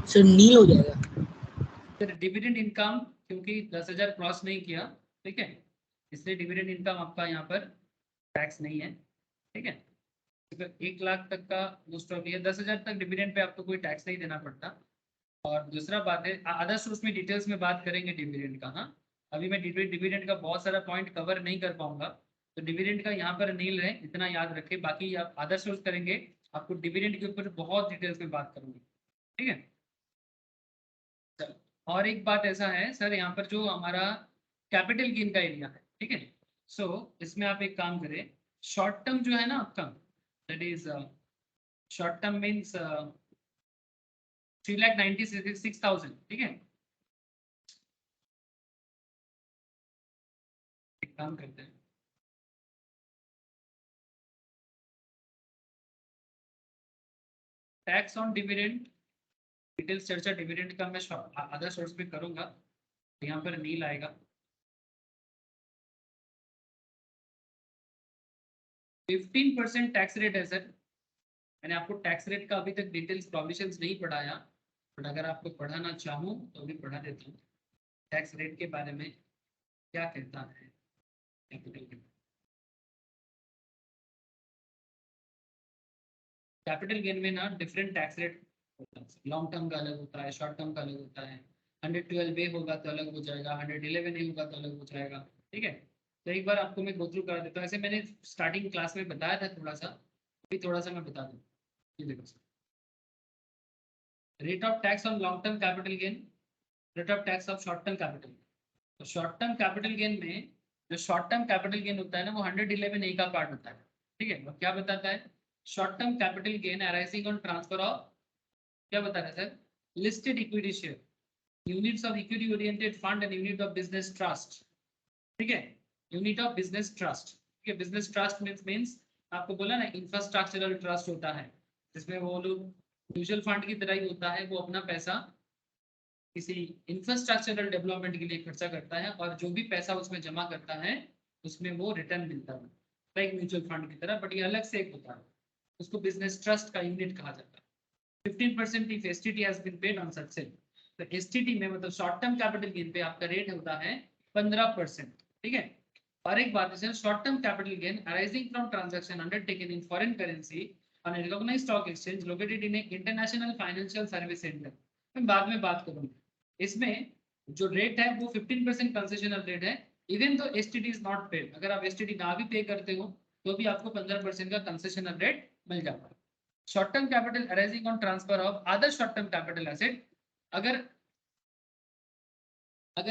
सर नील हो जाएगा। सर डिविडेंड इनकम क्योंकि 10,000 क्रॉस नहीं किया, ठीक है, इसलिए डिविडेंड इनकम आपका यहाँ पर टैक्स नहीं है। ठीक है, तो 1 लाख तक का मोस्ट ऑफ ये 10,000 तक डिविडेंड पे आपको कोई टैक्स नहीं देना पड़ता। और दूसरा बात है, अदर सोर्स में डिटेल्स में बात करेंगे डिविडेंड का। हाँ, अभी मैं डिविडेंड का बहुत सारा पॉइंट कवर नहीं कर पाऊंगा, तो डिविडेंड का यहाँ पर नील है, इतना याद रखें। बाकी आप अदर सोर्स करेंगे, आपको डिविडेंड के ऊपर बहुत डिटेल्स में बात करूंगी, ठीक है। चलो, और एक बात ऐसा है सर, यहाँ पर जो हमारा कैपिटल गेन का एरिया है, ठीक है, सो इसमें आप एक काम करें, शॉर्ट टर्म जो है ना आपका, that is short term means 3,96,000, ठीक है। एक काम करते हैं, टैक्स ऑन डिविडेंड डिटेल्स चर्चा डिविडेंड का मैं अदर सोर्स पे करूंगा, यहाँ पर नील आएगा। 15% टैक्स रेट है सर। मैंने आपको टैक्स रेट का अभी तक डिटेल्स प्रोविजंस नहीं पढ़ाया, बट अगर आपको पढ़ाना चाहूँ तो अभी पढ़ा देता हूँ टैक्स रेट के बारे में क्या कहता है कैपिटल गेन में ना डिफरेंट टैक्स रेट होता है, लॉन्ग टर्म का अलग होता है, शॉर्ट टर्म का अलग होता है। 112 ए होगा तो अलग हो जाएगा, 111 ए होगा तो अलग हो जाएगा, ठीक है। तो एक बार आपको मैं गो थ्रू करा देता हूँ, ऐसे मैंने स्टार्टिंग क्लास में बताया था थोड़ा सा, अभी थोड़ा सा मैं बता दूँ। ये देखो sir, rate of tax on long term capital gain, rate of tax of short term capital. तो शॉर्ट टर्म कैपिटल गेन में जो शॉर्ट टर्म कैपिटल गेन होता है ना, वो 111 ए का पार्ट होता है, ठीक है। वो क्या बताता है, short term capital gain arising on transfer of, क्या बता रहा है sir, listed equity share, units of equity oriented fund and unit of business trust, ठीक है, यूनिट ऑफ बिजनेस ट्रस्ट, ठीक है। बिजनेस ट्रस्ट मीन्स आपको बोला ना इंफ्रास्ट्रक्चरल ट्रस्ट होता है, जिसमें वो लोग म्यूचुअल फंड की तरह ही होता है, वो अपना पैसा किसी इंफ्रास्ट्रक्चरल डेवलपमेंट के लिए खर्चा करता है, और जो भी पैसा उसमें जमा करता है उसमें वो रिटर्न मिलता है, लाइक म्यूचुअल फंड की तरह, बट ये अलग से एक होता है, उसको बिजनेस ट्रस्ट का यूनिट कहा जाता है। 15% if STT has been paid on such sale, तो STT में मतलब शॉर्ट टर्म कैपिटल गेन पे आपका रेट होता है 15%, ठीक है। और एक बात है, short term capital gain arising from transaction undertaken in foreign currency on a recognised stock exchange located in a international financial service centre, मैं बाद में बात करूंगा। इसमें जो रेट है वो 15% कंसेशनल रेट है, इवन तो STT इज नॉट पेड, अगर आप STT ना भी पे करते हो तो भी आपको 15% का कंसेशनल रेट मिल जाता है। Short term capital arising on transfer of other short term capital asset, अगर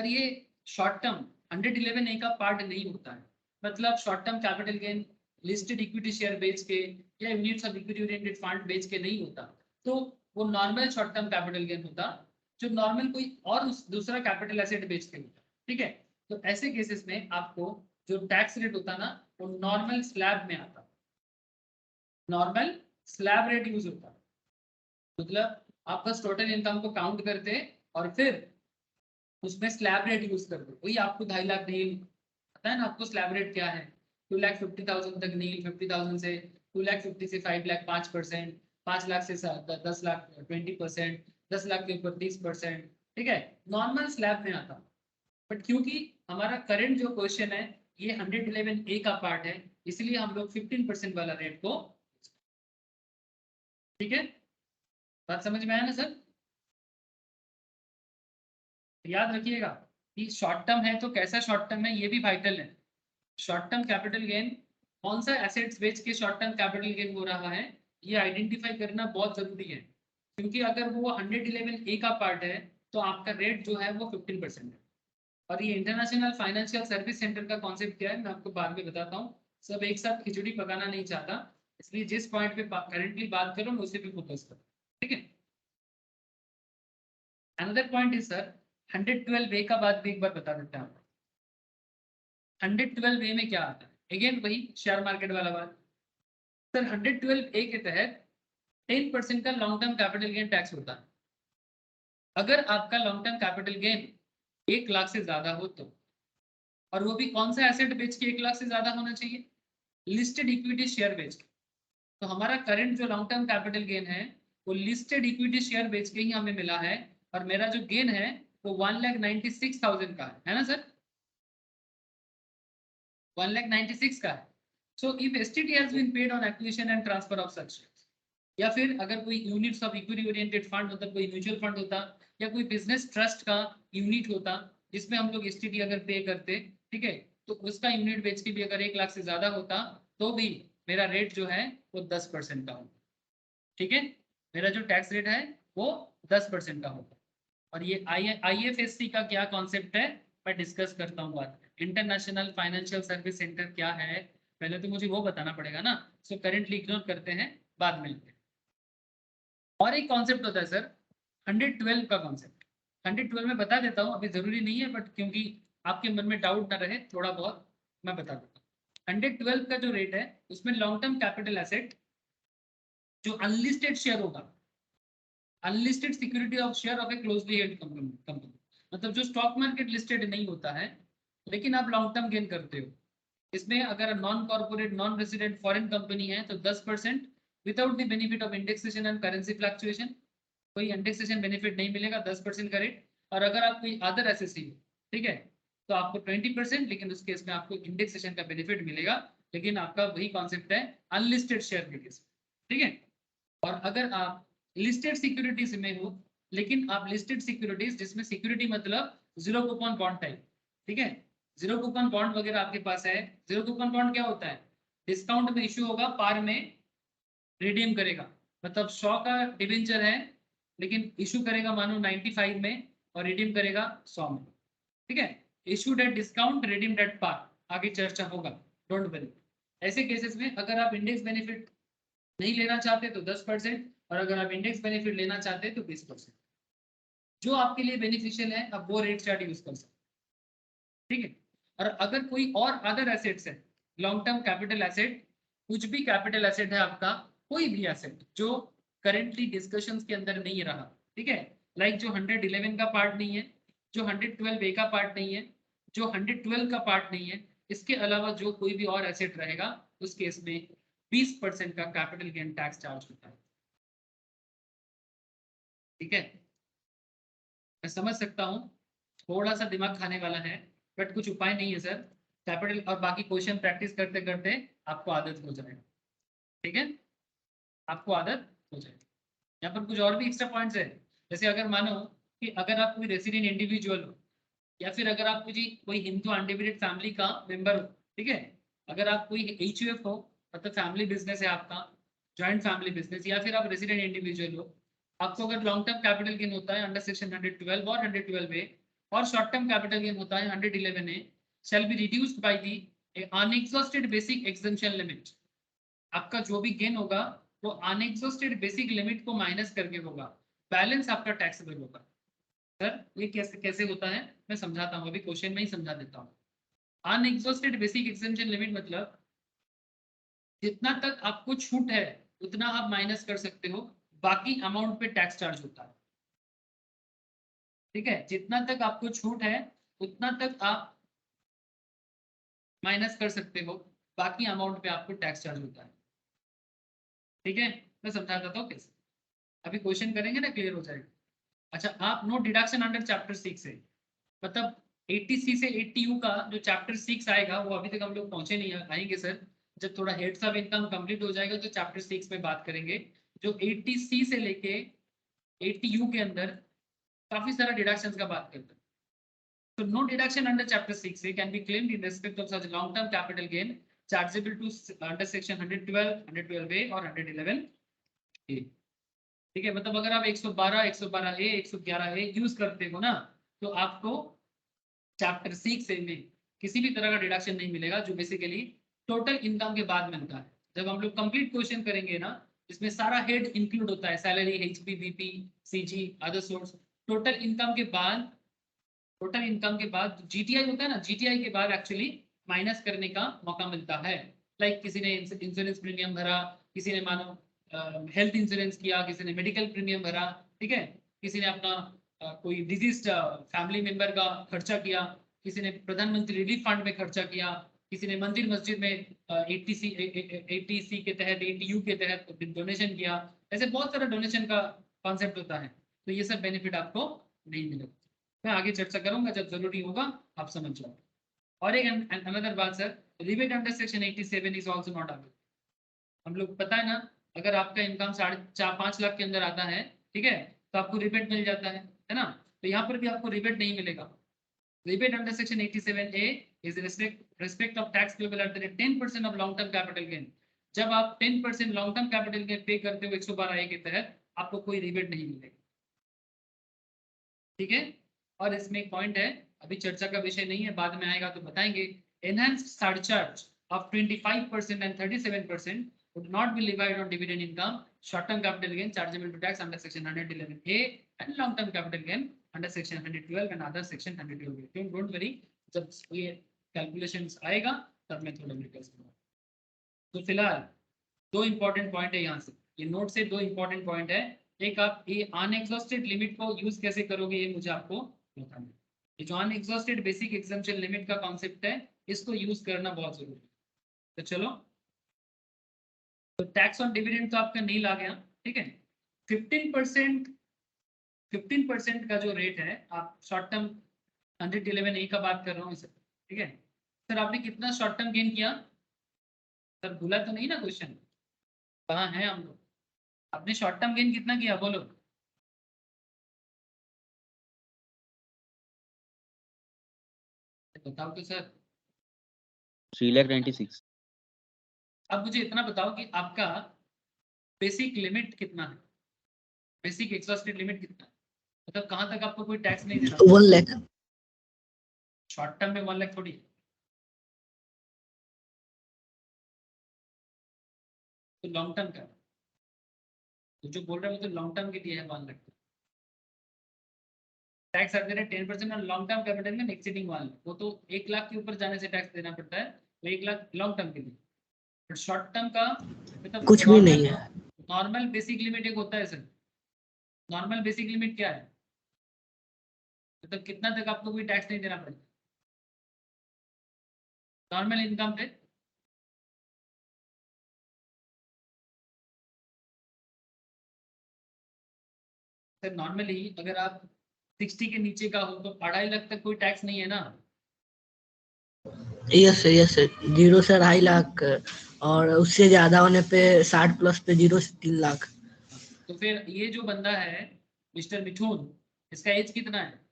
ये शॉर्ट टर्म 111 ए का पार्ट नहीं होता है, मतलब short term capital gain listed equity share बेच के या units of equity oriented fund बेच के नहीं होता, तो वो normal short term capital gain होता, जो नॉर्मल कोई और दूसरा कैपिटल एसेट बेच के होता, ठीक है। तो ऐसे केसेस में आपको जो टैक्स रेट होता ना, वो नॉर्मल स्लैब में आता, नॉर्मल स्लैब रेट यूज होता है, मतलब आप बस टोटल इनकम को काउंट करते और फिर उसमें स्लैब रेट यूज करते, वही आपको 2.5 लाख नहीं पता है ना, आपको स्लैब रेट क्या है, 2,50,000 तक नहीं, 50,000 से 2,50,000 से 5 लाख 5%, 5 लाख से 10 लाख 20%, 10 लाख के ऊपर 30%, ठीक है, नॉर्मल स्लैब में आता। बट क्योंकि हमारा करंट जो क्वेश्चन है ये 111 ए का पार्ट है, इसलिए हम लोग 15% वाला रेट को, ठीक है, बात समझ में आया ना सर। याद रखिएगा कि शॉर्ट टर्म है तो कैसा शॉर्ट टर्म है ये भी वाइटल है। शॉर्ट टर्म कैपिटल गेन कौन सा एसेट्स बेच के शॉर्ट टर्म कैपिटल गेन हो रहा है, ये आइडेंटिफाई करना बहुत जरूरी है, क्योंकि अगर वो 111 ए का पार्ट है तो आपका रेट जो है वो 15% है। और ये इंटरनेशनल फाइनेंशियल सर्विस सेंटर का कॉन्सेप्ट क्या है मैं आपको बाद में बताता हूँ, सब एक साथ खिचड़ी पकाना नहीं चाहता, इसलिए जिस पॉइंट पे करंटली बात करो मैं उसी पे फोकस करो, ठीक है। अनदर पॉइंट इज सर 112 ए का बात भी एक बार बता देते हैं आपको। 112 ए में क्या आता है, अगेन वही शेयर मार्केट वाला बात सर। 112 ए के तहत 10% का long term capital gain tax होता है, अगर आपका long term capital gain 1 lakh से ज्यादा हो तो, और वो भी कौन सा एसेट बेच के 1 लाख से ज्यादा होना चाहिए, लिस्टेड इक्विटी शेयर बेच के। तो हमारा करंट जो लॉन्ग टर्म कैपिटल गेन है वो लिस्टेड इक्विटी शेयर बेच के ही हमें मिला है, और मेरा जो गेन है वो 1,96,000 का है ना सर, 1,96,000 का है। So if STT has been paid on acquisition and transfer of such shares, या फिर अगर कोई units of equity oriented fund होता, कोई म्यूचुअल फंड होता, या कोई बिजनेस ट्रस्ट का यूनिट होता जिसमें हम लोग STT अगर पे करते, ठीक है, तो उसका यूनिट बेच के भी अगर 1 लाख से ज्यादा होता तो भी मेरा रेट जो है वो 10% का होता, ठीक है, मेरा जो टैक्स रेट है वो 10% का होगा। और ये IFSC का क्या कॉन्सेप्ट है मैं डिस्कस करता हूँ बात। इंटरनेशनल फाइनेंशियल सर्विस सेंटर क्या है, पहले तो मुझे वो बताना पड़ेगा ना। सो करेंटली इग्नोर करते हैं, बाद में लेते हैं। और एक कॉन्सेप्ट होता है सर 112 का कॉन्सेप्ट। 112 में बता देता हूँ, अभी जरूरी नहीं है, बट क्योंकि आपके मन में डाउट ना रहे थोड़ा बहुत मैं बता देता हूँ। 112 का जो रेट है उसमें लॉन्ग टर्म कैपिटल एसेट जो अनलिस्टेड शेयर होगा, unlisted security of share of A closely held company, मतलब जो स्टॉक मार्केट लिस्टेड नहीं होता है लेकिन आप लॉन्ग टर्म गेन करते हो, इसमें अगर non corporate non resident foreign company है तो 10% without the benefit of indexation and currency fluctuation, कोई इंडेक्सेशन बेनिफिट नहीं मिलेगा, 10% का रेट। और अगर आप कोई अदर एसएससी हो, ठीक है, तो आपको 20%, लेकिन उस केस में आपको इंडेक्सेशन का बेनिफिट मिलेगा, लेकिन आपका वही कॉन्सेप्ट है अनलिस्टेड शेयर के केस, ठीक है। और अगर आप लिस्टेड सिक्योरिटीज में हो, लेकिन आप लिस्टेड सिक्योरिटीज जिसमें सिक्योरिटी मतलब जीरो कूपन बॉन्ड टाइप, ठीक है, जीरो कूपन बॉन्ड वगैरह आपके पास है। जीरो कूपन बॉन्ड क्या होता है, डिस्काउंट में इश्यू होगा, पार में रिडीम करेगा, मतलब 100 का डिवेंचर है लेकिन इशू करेगा मानो 95 में और रिडीम करेगा 100 में, ठीक है। Issued at discount, redeemed at par, आगे चर्चा होगा, डोंट वरी। ऐसे केसेस में अगर आप इंडेक्स बेनिफिट नहीं लेना चाहते तो 10%, और अगर आप इंडेक्स बेनिफिट लेना चाहते हैं तो 20%, जो आपके लिए बेनिफिशियल है आप वो रेट चार्ट यूज कर सकते हैं, ठीक है। और अगर कोई और अदर एसेट्स है, लॉन्ग टर्म कैपिटल एसेट, कुछ भी कैपिटल एसेट है आपका, कोई भी एसेट जो करेंटली डिस्कशंस के अंदर नहीं रहा, ठीक है, लाइक जो 111 का पार्ट नहीं है, जो 112A का पार्ट नहीं है, जो 112 का पार्ट नहीं है, इसके अलावा जो कोई भी और एसेट रहेगा उस केस में 20% का कैपिटल गेन टैक्स चार्ज होता है, ठीक है। मैं समझ सकता हूँ थोड़ा सा दिमाग खाने वाला है, बट कुछ उपाय नहीं है सर। कैपिटल और बाकी क्वेश्चन प्रैक्टिस करते करते आपको आदत हो जाएगा, ठीक है, आपको आदत हो जाएगी। यहाँ पर कुछ और भी एक्स्ट्रा पॉइंट्स है, जैसे अगर मानो कि अगर आप कोई रेसिडेंट इंडिविजुअल हो, या फिर अगर आप कोई हिंदू अनडिवाइडेड फैमिली का मेंबर हो, ठीक है, अगर आप कोई HUF हो, मतलब फैमिली बिजनेस है आपका, जॉइंट फैमिली बिजनेस, या फिर आप रेसिडेंट इंडिविजुअल हो, आपको अगर लॉन्ग टर्म कैपिटल गेन होता है अंडर सेक्शन 112 और 112A, और शॉर्ट टर्म कैपिटल गेन होता है 111A, shall be reduced by the unexhausted basic exemption limit। आपका जो भी गेन होगा वो अनएग्जॉस्टेड बेसिक लिमिट को माइनस करके होगा, बैलेंस आपका टैक्सेबल होगा। सर ये कैसे कैसे होता है मैं समझाता हूँ, अभी क्वेश्चन में ही समझा देता हूँ। अनएग्जॉस्टेड बेसिक एग्जेम्पशन लिमिट मतलब जितना तक आपको छूट है उतना आप माइनस कर सकते हो, बाकी अमाउंट पे टैक्स चार्ज होता है, ठीक है, जितना तक आपको छूट है उतना तक आप माइनस कर सकते हो, बाकी अमाउंट पे आपको टैक्स चार्ज होता है, ठीक है। मैं समझा देता हूँ कैसे, अभी क्वेश्चन करेंगे ना क्लियर हो जाएगा। अच्छा, आप नो डिडक्शन अंडर चैप्टर 6 है, मतलब 80C से 80U का जो चैप्टर 6 आएगा वो अभी तक हम लोग पहुंचे नहीं आएंगे सर। जब थोड़ा हेड्स ऑफ इनकम कंप्लीट हो जाएगा तो चैप्टर 6 में बात करेंगे। जो 80C से लेके 80U के अंदर काफी सारा डिडक्शंस का बात करते हैं। So no deduction under chapter 6A can be claimed in respect of such long-term capital gain chargeable to under section 112, 112A और 111A। ठीक है, मतलब अगर आप 112, 112A, 111A यूज करते हो ना तो आपको चैप्टर 6A में किसी भी तरह का डिडक्शन नहीं मिलेगा, जो बेसिकली टोटल इनकम के बाद मिलता है। जब हम लोग कंप्लीट क्वेश्चन करेंगे ना, इसमें सारा हेड इंक्लूड होता है, salary, HP, BP, CG, other source, total income के बाद, टोटल इनकम के बाद GTI होता है ना, GTI के बाद एक्चुअली माइनस करने का मौका मिलता है। लाइक किसी ने इंश्योरेंस प्रीमियम भरा, किसी ने मानो हेल्थ इंश्योरेंस किया, किसी ने मेडिकल प्रीमियम भरा, ठीक है, किसी ने अपना कोई डिजीज फैमिली मेंबर का खर्चा किया, किसी ने प्रधानमंत्री रिलीफ फंड में खर्चा किया, किसी ने मंदिर मस्जिद में 80C के तहत, 80U के तहत डोनेशन किया। ऐसे बहुत सारा डोनेशन का कॉन्सेप्ट होता है, तो ये सब बेनिफिट आपको नहीं मिलेगा। मैं आगे चर्चा करूंगा, जब जरूरी होगा आप समझ जाओ। और एक अनदर बात sir, rebate under section 87 is also not available. हम लोग पता है ना, अगर आपका इनकम 4.5 लाख के अंदर आता है, ठीक है, तो आपको रिबेट मिल जाता है ना, तो यहाँ पर भी आपको रिबेट नहीं मिलेगा। Rebate under section 87A is respect of tax payable at the rate 10% of long term capital gain जब आप 10% लॉन्ग टर्म कैपिटल गेन पे करते हो 112A के तहत, आपको कोई रिबेट नहीं मिलेगा। ठीक है, और इसमें एक पॉइंट है, अभी चर्चा का विषय नहीं है, बाद में आएगा तो बताएंगे। Enhanced surcharge of 25% and 37% would not be levied on dividend income, short term capital gain chargeable to tax under section 111A and long term capital gain under section 112 and other section 112A। don't worry, जब ये calculations आएगा तब मैं थोड़ा details दूंगा। तो फिलहाल दो इंपॉर्टेंट पॉइंट है यहाँ से, ये नोट से दो इंपॉर्टेंट पॉइंट है। एक, आप ये अनएग्जॉस्टेड लिमिट को यूज कैसे करोगे ये मुझे आपको बताना है। ये जो अनएग्जॉस्टेड बेसिक एग्जम्पशन लिमिट का कॉन्सेप्ट है, इसको यूज करना बहुत जरूरी है। तो चलो, तो टैक्स ऑन डिविडेंड तो आपका नील आ गया, ठीक है। 15% का जो रेट है, आप शॉर्ट टर्म 111A का बात कर रहा हूँ सर, ठीक है। सर आपने कितना शॉर्ट टर्म गेन किया सर, भूला तो नहीं ना क्वेश्चन, कहाँ है हम लोग? आपने शॉर्ट टर्म गेन कितना किया बोलो? बताओ तो सर। 3,96,000। अब मुझे इतना बताओ कि आपका बेसिक लिमिट कितना है, बेसिक एग्जॉस्टेड लिमिट कितना है, मतलब कहाँ तक आपको कोई टैक्स नहीं देना? 1 लाख। शॉर्ट टर्म में 1 लाख थोड़ी, तो लॉन्ग टर्म का, तो जो बोल रहे हो तो लॉन्ग टर्म के लिए है 1 लाख। टैक्स अगर 10% और लॉन्ग टर्म कैपिटल में एक्सीडिंग 1 लाख, वो तो 1 लाख के ऊपर जाने से टैक्स देना पड़ता है, तो 1 लाख लॉन्ग टर्म के लिए। बट शॉर्ट टर्म का मतलब कुछ भी नहीं है। नॉर्मल बेसिक लिमिट एक होता है सर। नॉर्मल बेसिक लिमिट क्या है, मतलब कितना तक आपको कोई टैक्स नहीं देना पड़ता नॉर्मल इनकम पे? सर नॉर्मली अगर आप 60 के नीचे का हो तो 2.5 लाख तक कोई टैक्स नहीं है ना। यस सर 0 से 2.5 लाख, और उससे ज्यादा होने पे 60 प्लस पे 0 से 3 लाख। तो फिर ये जो बंदा है मिस्टर मिठून, इसका एज कितना है?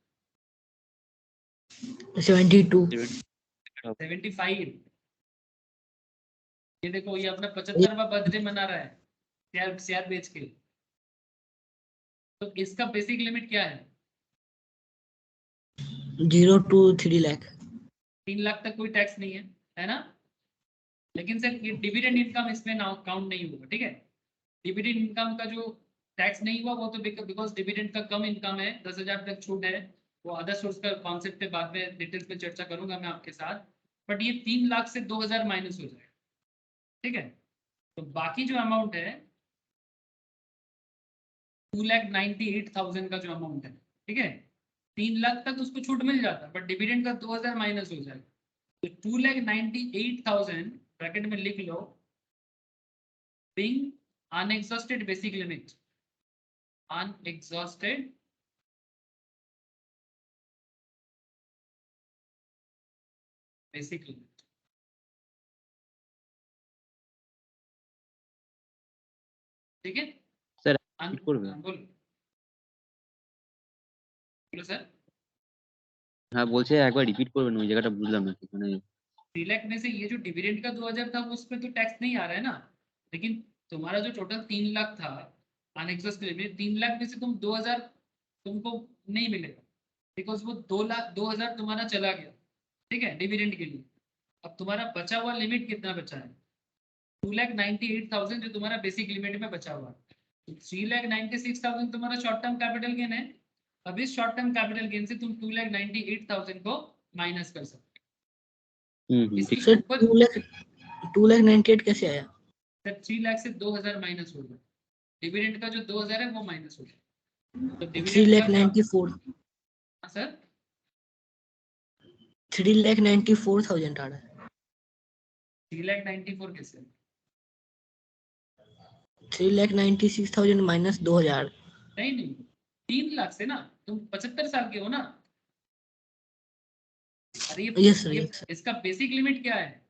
72। 75। ये देखो, ये अपना 75वां बर्थडे मना रहा है शेयर बेच के। तो इसका बेसिक लिमिट क्या है? 0 to 3 लाख। 3 लाख तक कोई टैक्स नहीं है ना। लेकिन सर ये डिविडेंड इनकम इसमें ना काउंट नहीं होगा, ठीक है। डिविडेंड इनकम का जो टैक्स नहीं हुआ वो तो बिकॉज डिविडेंड का कम इनकम है, 10,000 तक छूट है, वो अदर सोर्स का कॉन्सेप्ट पे बाद में डिटेल्स में चर्चा करूंगा मैं आपके साथ। बट ये 3 लाख से 2,000 माइनस हो जाएगा, ठीक है। तो बाकी जो अमाउंट है 2,98,000 का जो अमाउंट है, ठीक है, 3 लाख तक उसको छूट मिल जाता है, बट डिविडेंड का 2,000 माइनस हो जाएगा। तो 2,98,000 ब्रैकेट में लिख लो, being unexhausted basic limit, unexhausted basic limit, ठीक है। सर बोलो बोलो सर। হ্যাঁ বলছে একবার রিপিট করবেন, ওই জায়গাটা বুঝলাম না ঠিক মানে। 3 लाख में से ये जो डिविडेंड का 2,000 था उस पर तो टैक्स नहीं आ रहा है ना, लेकिन तुम्हारा जो टोटल 3 लाख था अनएग्जॉस्टेड लिमिट, 3 लाख में से तुम 2,000 तुमको नहीं मिलेगा, बिकॉज वो 2,02,000 तुम्हारा चला गया, ठीक है, डिविडेंड के लिए। अब तुम्हारा बचा हुआ लिमिट कितना बचा है? 2,98,000 जो तुम्हारा बेसिक लिमिट में बचा हुआ है। तो 3,96,000 तुम्हारा शॉर्ट टर्म कैपिटल गेन है। अब इस शॉर्ट टर्म कैपिटल गेन से तुम 2,98,000 को माइनस कर सकते हो। इसके सर ऊपर 2,98,000 कैसे आया? सर 3 लाख से 2,000 माइनस हो गया, डिविडेंड का जो 2,000 है वो माइनस हो गया, तो डिविडेंड का 3,94,000। सर 3,94,000 आ रहा है। 3,94,000 कैसे? 3,96,000 माइनस 2,000। नहीं 3 लाख से ना, तुम 75 साल के हो ना। अरे यस सर, ये यस सर। इसका बेसिक लिमिट क्या है?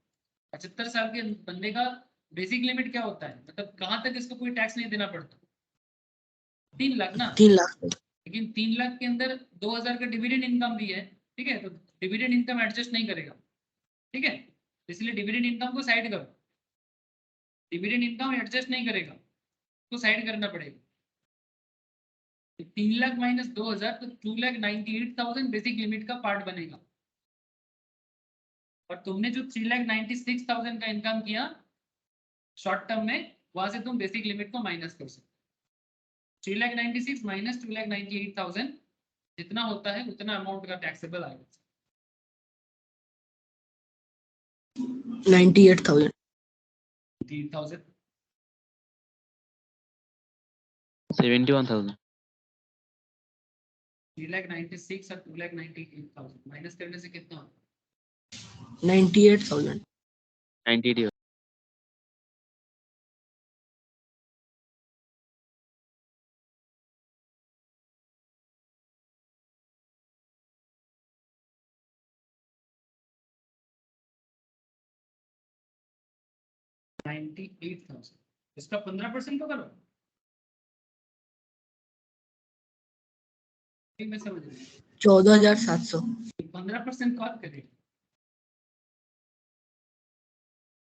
75 साल के बंदे का बेसिक लिमिट क्या होता है, मतलब कहाँ तक इसको कोई टैक्स नहीं देना पड़ता? 3 लाख ना। 3 लाख। लेकिन 3 लाख के अंदर 2,000 का डिविडेंड इनकम भी है, ठीक है, तो डिविडेंड इनकम एडजस्ट नहीं करेगा, ठीक है, इसलिए डिविडेंड इनकम को साइड करो। डिविडेंड इनकम एडजस्ट नहीं करेगा, तो साइड करना पड़ेगा। तो 3 लाख माइनस 2000 तो 2,98,000 बेसिक लिमिट का पार्ट बनेगा। और तुमने जो 3,96,000 का इनकम किया शॉर्ट टर्म में, वहां से तुम बेसिक लिमिट को माइनस कर सकते। 3,96,000 माइनस 2,98,000 जितना होता है उतना अमाउंट का टैक्सेबल आएगा। 98,000। 3,000 71,000 3,96,000 और 2,98,000 माइनस करने से कितना होगा? 98,000। 98 98,000 इसका 15% तो करो। ठीक, मैं समझ रही 14,700। 15% कौन करेगा?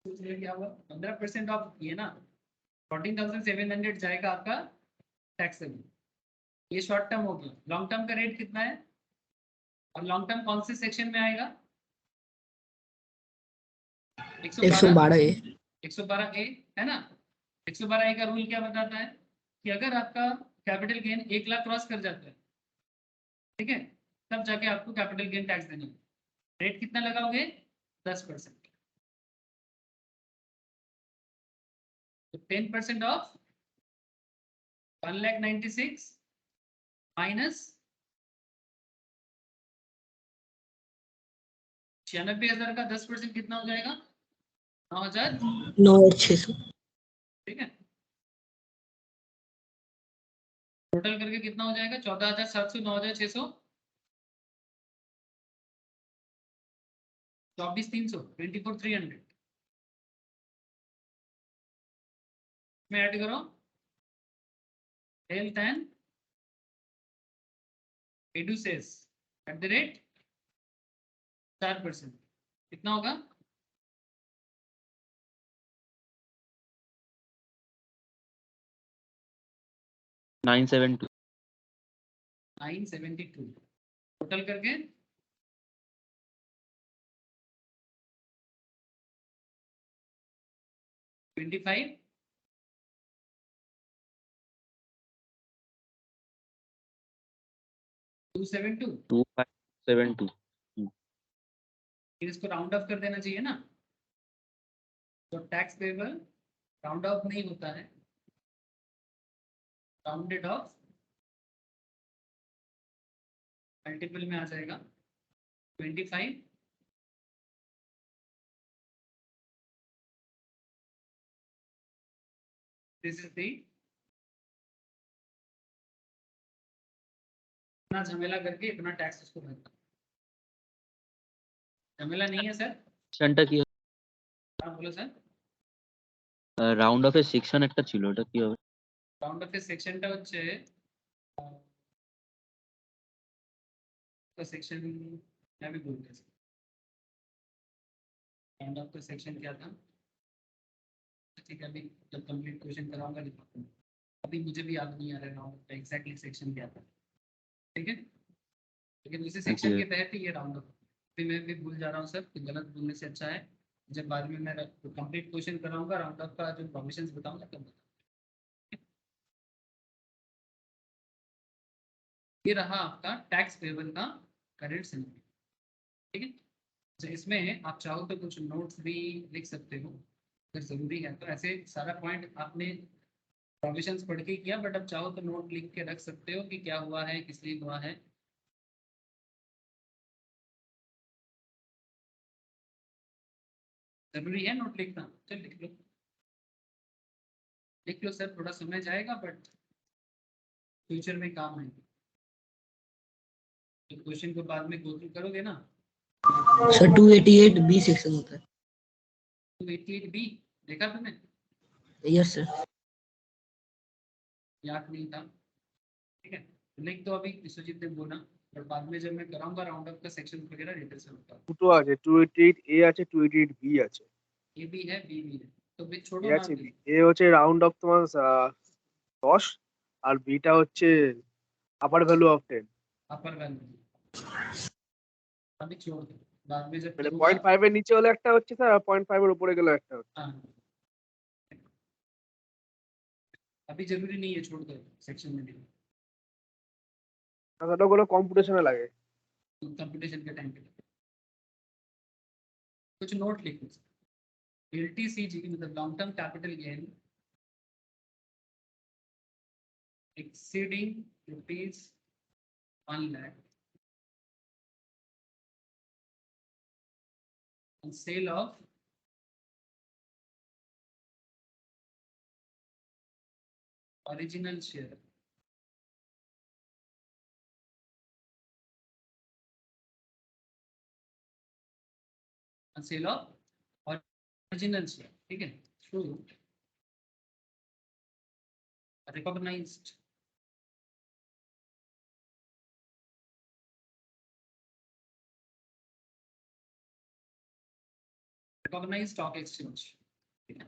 क्या हुआ 15% ऑफ ये ना 14,700 जाएगा आपका टैक्सेबल। ये शॉर्ट टर्म हो गया। लॉन्ग टर्म का रेट कितना है और लॉन्ग टर्म कौन से सेक्शन में आएगा? 112A। 112A है ना। 112A का रूल क्या बताता है कि अगर आपका कैपिटल गेन 1 लाख क्रॉस कर जाता है, ठीक है, तब जाके आपको कैपिटल गेन टैक्स देना है। रेट कितना लगाओगे? 10%। तो 10% ऑफ 1,96,000 माइनस 96,000 का 10% कितना हो जाएगा? 9,000। 9,600। ठीक है, टोटल करके कितना हो जाएगा? 14,700, 9,600, 24,300, 24,300 में ऐड करो health and edu cess at the rate 4%। कितना होगा? $972 972 टोटल करके 25 272। 2572 फिर इसको राउंड ऑफ कर देना चाहिए ना। तो टैक्स पेबल राउंड ऑफ नहीं होता है, राउंडेड ऑफ मल्टीपल में आ जाएगा 25 दिस इज द इतना झमेला करके इतना टैक्स उसको भरना। झमेला नहीं है सर। সেকশনটা কি हाँ बोलो सर। রাউন্ড অফের সেকশন একটা ছিল, ওটা কি হবে? রাউন্ড অফের সেকশনটা হচ্ছে तो सेक्शन मैं भी भूल गया। राउंड ऑफ का सेक्शन क्या था? ठीक है, अभी जब कंप्लीट क्वेश्चन कराऊंगा लिखूंगा। अभी मुझे भी याद नहीं आ रहा राउंड का एग्जैक्टली सेक्शन क्या था। ठीक है, लेकिन उसी सेक्शन के तहत ही ये राउंड ऑफ। अभी मैं भी भूल जा रहा हूँ सर, कि गलत बोलने से अच्छा है जब बाद में मैं कंप्लीट क्वेश्चन कराऊंगा राउंड ऑफ का जो प्रोविजंस बताऊंगा तब बताऊंगा। ये रहा आपका टैक्स पेबल का करेंट सिनेरियो। ठीक है, तो इसमें आप चाहो तो कुछ नोट्स भी लिख सकते हो अगर जरूरी है तो। ऐसे सारा पॉइंट आपने प्रोविजंस पढ़ के किया, बट अब चाहो तो नोट लिख के रख सकते हो कि क्या हुआ है, किस लिए हुआ है। जरूरी है नोट लिखना? चल लिख लो, लिख लो सर, थोड़ा समय जाएगा बट फ्यूचर में काम आएगा। तो क्वेश्चन को बाद में गो थ्रू करोगे ना। सर 288B सेक्शन होता है। 288B देखा तुमने? Yes sir. याद नहीं था। ठीक है, तो लिख दो अभी विश्वजीत ने बोला, और बाद में जब मैं कराऊंगा राउंड अप का सेक्शन वगैरह डिटेल से होता है। দুটো আছে 288A আছে 288B আছে। ए भी है बी भी है। তো छोड़ो ঠিক ना আছে, अभी। এ হচ্ছে রাউন্ড অফ তোমার 10, আর বিটা হচ্ছে আপার ভ্যালু অফ 10। अपर वैल्यू अभी छोड़ दो, बाद में जब মানে करूँगा। 0.5 এর নিচে হলে একটা হচ্ছে স্যার, আর 0.5 এর উপরে গেলে একটা হচ্ছে। हाँ, अभी जरूरी नहीं है, छोड़ दो सेक्शन में नहीं, আর ওটা কোনো কম্পিটিশনে লাগে। कंपटीशन के टाइम पे कुछ नोट लिखो। LTCG मतलब long term capital gain exceeding ₹1 lakh on sale of original share on sale of original share, ठीक है, through recognized stock exchange, ठीक है।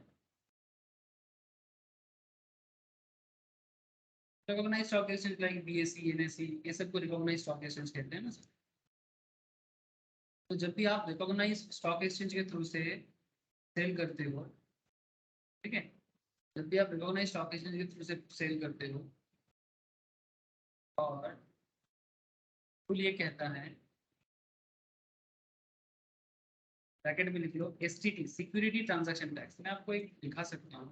Recognise stock exchange like BSE, NSE, ये सब को रिकॉग्नाइज स्टॉक एक्सचेंज कहते हैं ना सर। तो जब भी आप रिकॉग्नाइज स्टॉक एक्सचेंज के थ्रू से सेल करते हो, ठीक है, जब भी आप रिकॉग्नाइज स्टॉक एक्सचेंज के थ्रू से सेल करते हो और रूल ये कहता है, ब्रैकेट में लिख लो STT, सिक्योरिटी ट्रांजैक्शन टैक्स। मैं आपको एक दिखा सकता हूँ,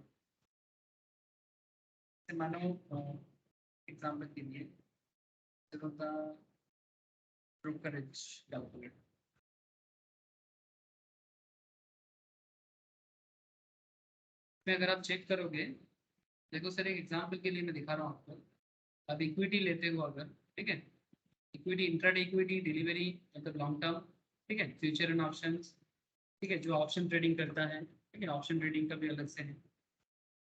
मानो एग्जाम्पल के लिए ब्रोकरेज कैलकुलेट, में अगर आप चेक करोगे, देखो सर एक एग्जाम्पल के लिए मैं दिखा रहा हूँ आपको। अब इक्विटी लेते हो अगर, ठीक है, इक्विटी, इंट्राडे इक्विटी, डिलीवरी मतलब लॉन्ग टर्म, ठीक है, फ्यूचर एंड ऑप्शंस, ठीक है, जो ऑप्शन ट्रेडिंग करता है, ठीक है, ऑप्शन ट्रेडिंग का भी अलग से है।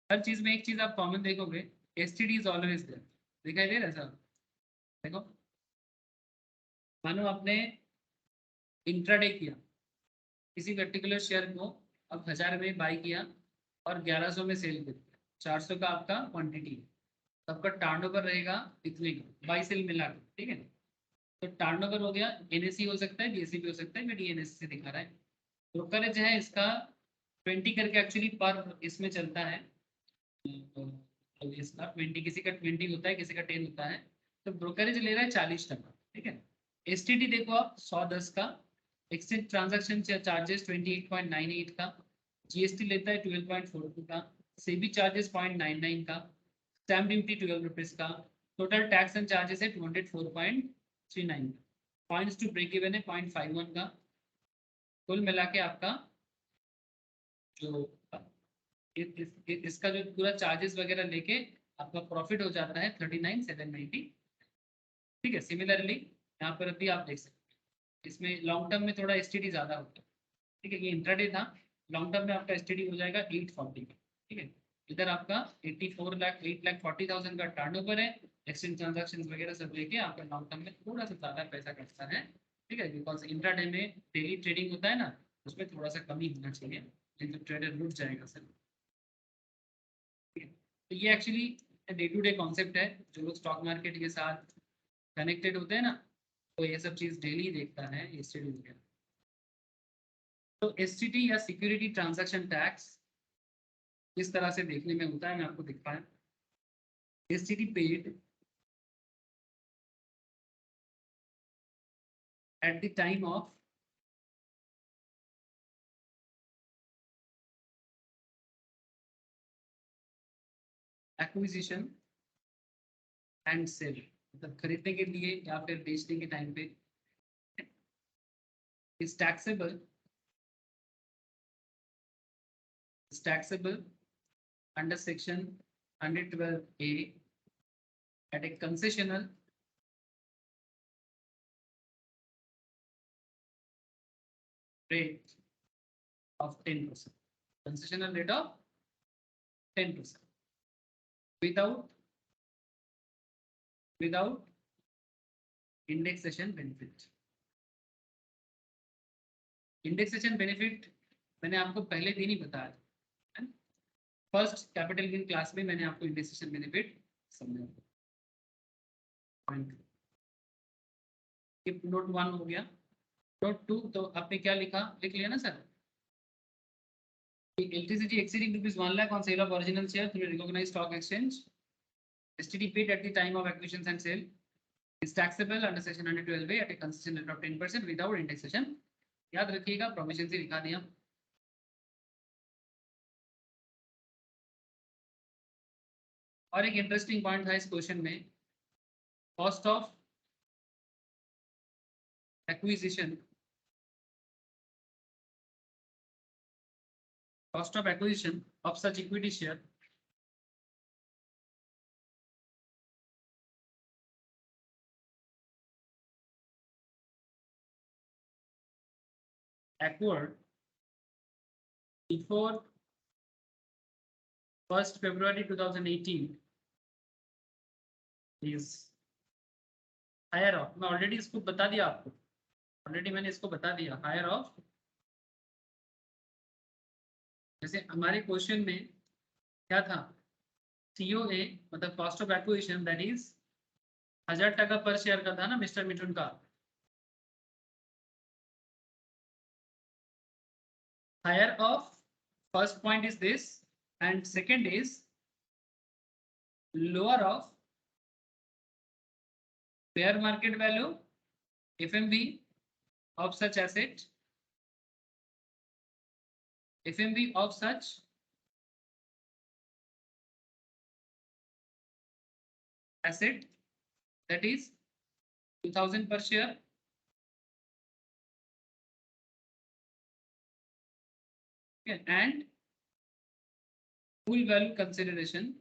हर चीज में एक चीज आप कॉमन देखोगे, STD इज ऑलवेज देयर, दिखाई दे रहा है सर। देखो मानो आपने इंट्राडे किया, किसी पर्टिकुलर शेयर को अब 1000 में बाई किया और 1100 में सेल कर दिया, 400 का आपका क्वांटिटी है, तो आपका टर्नओवर रहेगा इतने का, बाई सेल मिला के, ठीक है। तो टर्नओवर हो गया, NSE हो सकता है, BSE भी हो सकता है, बट ये NSE से दिखा रहा है। ब्रोकरेज है इसका 20 करके एक्चुअली पर इसमें चलता है, तो इसका 20, किसी का 20 होता है, किसी का 10 होता है, तो ब्रोकरेज ले रहा है 40%, ठीक है। STT देखो आप 110 का, एक्सचेंज ट्रांजैक्शन चार्जेस 28.98 का, GST लेता है 12.42 का, सेबी चार्जेस 0.99 का, स्टैम्प ड्यूटी 12 रुपीज का, टोटल टैक्स एंड चार्जेस है 204.39, पॉइंट्स टू ब्रेक इवन है 0.51 का। कुल मिला के आपका जो इसका जो पूरा चार्जेस वगैरह लेके आपका प्रॉफिट हो जाता है 39,790, ठीक है। सिमिलरली यहाँ पर अभी आप देख सकते हैं, इसमें लॉन्ग टर्म में थोड़ा STD ज़्यादा होता है, ठीक है, ये इंट्राडे था, लॉन्ग टर्म में आपका STD हो जाएगा 840 का, ठीक है। इधर आपका 8,40,000 का टर्नओवर है, एक्सचेंज ट्रांजैक्शंस वगैरह सब लेके आपका लॉन्ग टर्म में थोड़ा सा ज़्यादा पैसा कटता है, ठीक है, बिकॉज इंट्राडे में डेली ट्रेडिंग होता है ना, उसमें थोड़ा सा कमी होना चाहिए, नहीं तो ट्रेडर लूट जाएगा सर। तो ये actually day to day concept है, जो लोग स्टॉक मार्केट के साथ कनेक्टेड होते हैं ना, तो ये सब चीज़ डेली देखता है STD वगैरह। तो STT या सिक्योरिटी ट्रांजैक्शन टैक्स इस तरह से देखने में होता है, मैं आपको दिखाया। STT paid at the time of acquisition and sale, मतलब खरीदने के लिए या फिर बेचने के टाइम पे, is taxable under section 112A at a concessional rate of 10%, concessional rate of 10% without indexation benefit। Indexation benefit मैंने आपको पहले दिन ही बताया था, फर्स्ट कैपिटल गेन क्लास में मैंने आपको इंडेक्सेशन बेनिफिट समझाया। नोट 1 हो गया। नोट 2 तो आपने क्या लिखा, लिख लिया ना sir? LTCG exceeding rupees 1 lakh on sale of original share through a recognized stock exchange. STD paid at the time of acquisition and sale is taxable under section 112A at a concession rate of 10% without indexation. याद रखिएगा, provision से लिखा दिया। और एक interesting point था इस question में, cost of acquisition, cost of acquisition of such equity share acquired before 1st February 2018 is higher of, मैं ऑलरेडी इसको बता दिया आपको, ऑलरेडी मैंने इसको बता दिया, हायर ऑफ, जैसे हमारे क्वेश्चन में क्या था, COA मतलब cost of acquisition that is 1000 टका पर शेयर का था ना मिस्टर मिथुन का। Higher of, first point is this, and second is lower of fair market value FMV of such asset, FMV of such asset that is 2000 per share, okay, and full value consideration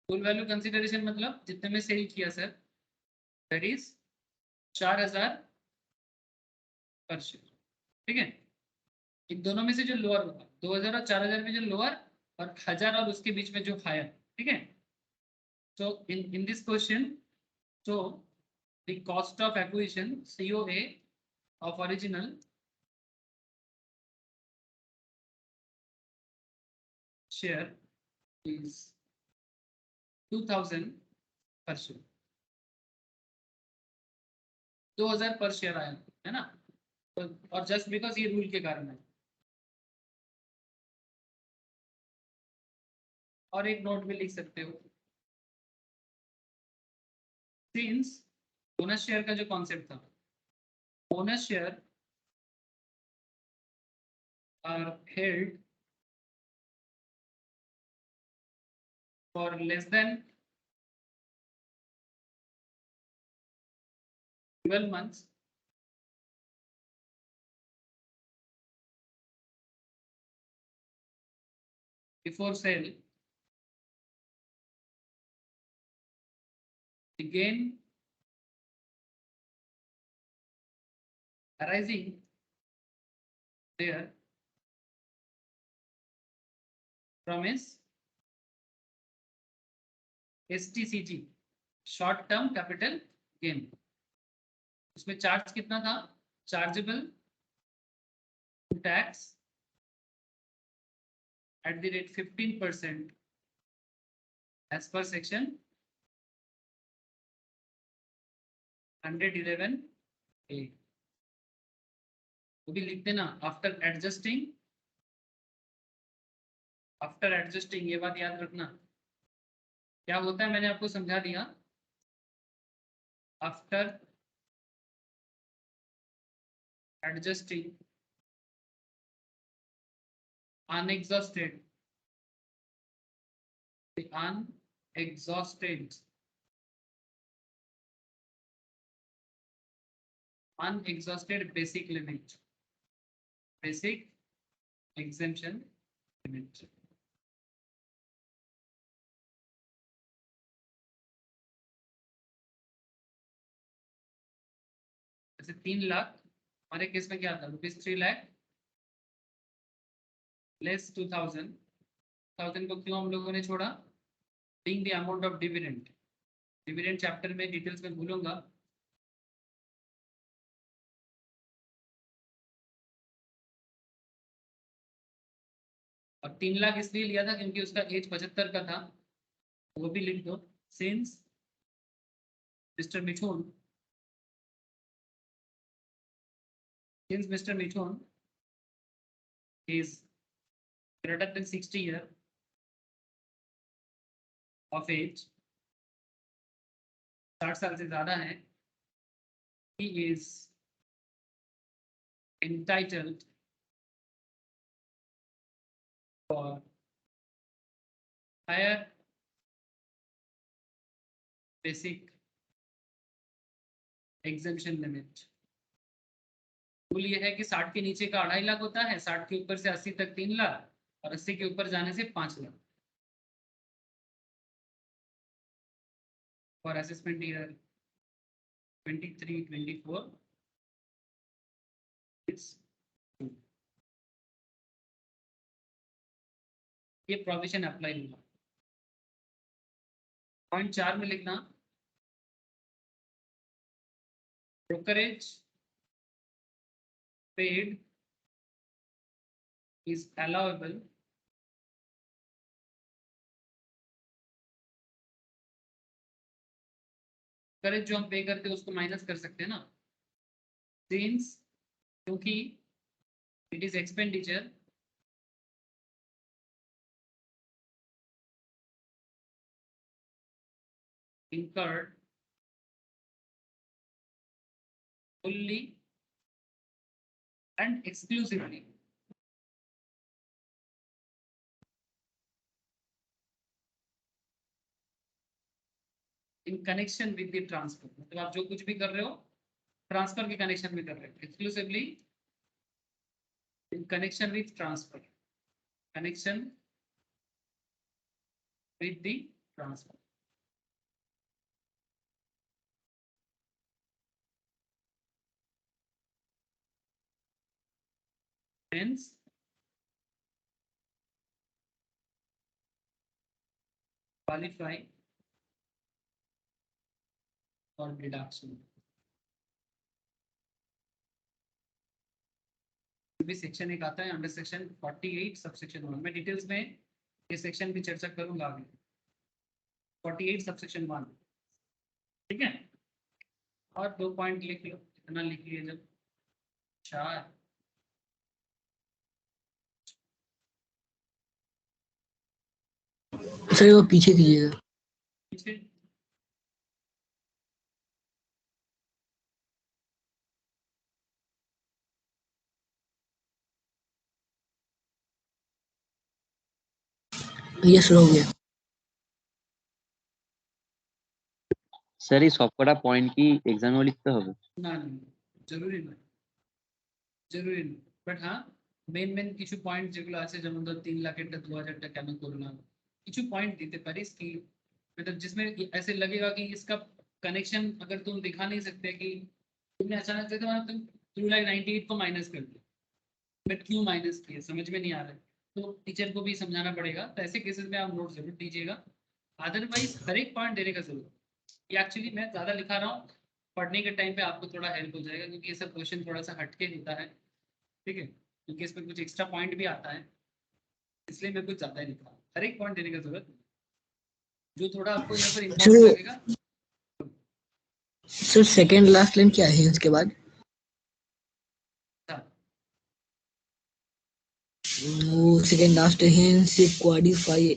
full value consideration मतलब जितने में sale किया sir, that is 4000 पर share, ठीक है। इन दोनों में से जो लोअर होगा, 2000 और 4000 में जो लोअर और 1000 और उसके बीच में जो हायर, ठीक है। So in this question, so the cost of acquisition COA of original share is 2000 पर शेयर, 2000 पर शेयर आया है ना, तो और जस्ट बिकॉज ये रूल के कारण है। और एक नोट भी लिख सकते हो, सिंस बोनस शेयर का जो कॉन्सेप्ट था, bonus share are held for less than 12 months before sale, the gain arising there from is STCG, short term capital gain. उसमें चार्ज कितना था, chargeable to tax at the rate 15% as per section 111A। वो भी लिख देना, after adjusting, after adjusting, ये बात याद रखना। क्या होता है मैंने आपको समझा दिया, after adjusting unexhausted, the unexhausted basic limit, basic exemption limit। जैसे 3 लाख हमारे केस में क्या था, ₹3 लाख लेस 2000 को क्यों हम लोगों ने छोड़ा, being the amount of dividend, dividend chapter में डिटेल्स में भूलूंगा, और 3 लाख इसलिए लिया था क्योंकि उसका एज 75 का था, वो भी लिख दो। Since mister Mithun, since mister Mithun is greater than 60 year of age, 60 साल से ज्यादा है, he is entitled for higher basic exemption limit। Rule ये है कि 60 के नीचे का 2.5 लाख होता है, 60 के ऊपर से 80 तक 3 लाख और 80 के ऊपर जाने से 5 लाख। फॉर असेसमेंट ईयर 23-24 ये प्रोविजन अप्लाई होगा। पॉइंट 4 में लिखना, brokerage paid is allowable brokerage जो हम पे करते हैं उसको माइनस कर सकते हैं ना, सिंस क्योंकि it is expenditure incurred fully and exclusively in connection with the transfer। मतलब आप जो कुछ भी कर रहे हो ट्रांसफर के कनेक्शन में कर रहे हो, exclusively in connection with transfer, connection with the transfer. Hence qualify for deduction। भी सेक्शन एक आता है अंडर सेक्शन 48 सबसेक्शन 1 में, डिटेल्स में ये सेक्शन भी चर्चा करूंगा आगे। 48 सबसेक्शन 1, ठीक है। और 2 पॉइंट लिख लो, इतना लिख लिए जब 4 सर वो पीछे कीजिएगा। पीछे ये सर हो गया। স্যার এই সবকটা পয়েন্ট কি এক্সামেও লিখতে হবে? না না জরুরি নয়, জরুরি নয়, বাট হ্যাঁ মেন মেন কিছু পয়েন্ট যেগুলো আছে, যেমন ধর 3 লাখেরটা 2000টা কেন করলাম, কিছু পয়েंट দিতে পারিস कि मतलब जिसमें ऐसे लगेगा कि इसका कनेक्शन अगर तुम दिखा नहीं सकते कि तुमने अचानक से तो तुम 2,98 को माइनस कर दिया, बट क्यों माइनस किया समझ में नहीं आ रहा है, तो टीचर को भी समझाना पड़ेगा। तो ऐसे केसेस में आप नोट जरूर दीजिएगा, अदरवाइज हर एक पॉइंट देने का जरूरत। ये एक्चुअली मैं ज़्यादा लिखा रहा हूँ, पढ़ने के टाइम पे आपको थोड़ा हेल्प हो जाएगा, क्योंकि ये सब क्वेश्चन थोड़ा सा हटके होता है, ठीक है, क्योंकि इसमें कुछ एक्स्ट्रा पॉइंट भी आता है, इसलिए मैं कुछ ज़्यादा ही लिखा हूँ। हर एक पॉइंट देने का जरूरत नहीं। जो थोड़ा आपको यहाँ पर इम्पोर्टेंट लगेगा। सर सेकंड लास्ट लाइन क्या है उसके बाद? वो सेकंड लास्ट है से क्वालिफाई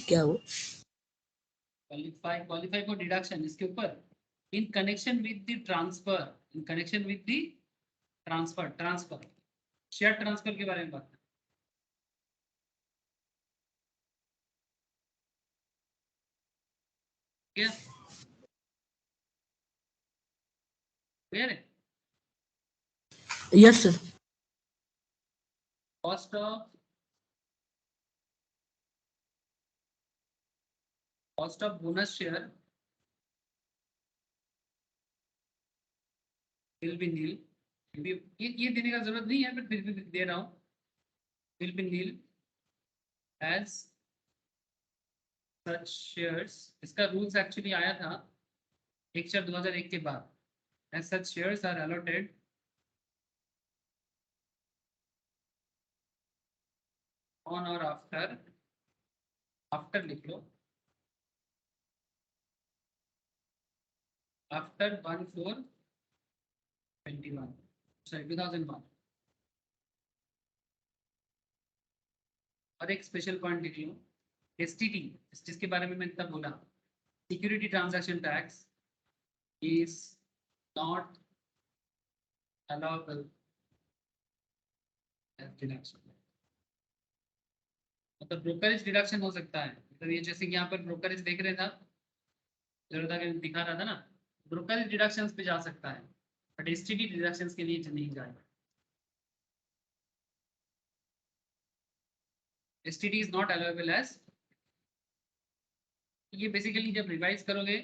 क्या वो? क्वालिफाई फॉर डिडक्शन, इसके ऊपर in connection with the transfer, in connection with the transfer share transfer के बारे में बात क्या क्लियर है? Yes sir. Cost of bonus share will be nil, ये देने का जरूरत नहीं है, बट फिर भी दे रहा हूँ, will be nil as such shares. इसका रूल्स एक्चुअली आया था 1/4/2001 के बाद। As such shares are allotted on or after लिख लो, आफ्टर 1421 सॉरी 2001। और एक स्पेशल पॉइंट लिख लो, एसटीटी, जिसके बारे में मैंने तब बोला, security transaction tax is not allowable as deduction. मतलब ब्रोकरेज डिडक्शन हो सकता है, मतलब ये जैसे कि यहाँ पर ब्रोकरेज देख रहे था, जरूरत आगे दिखा रहा था ना, ब्रोकरेज डिडक्शंस पे जा सकता है, बट एसटीडी डिडक्शंस के लिए नहीं जाएगा। STT is not allowable as. ये बेसिकली जब रिवाइज करोगे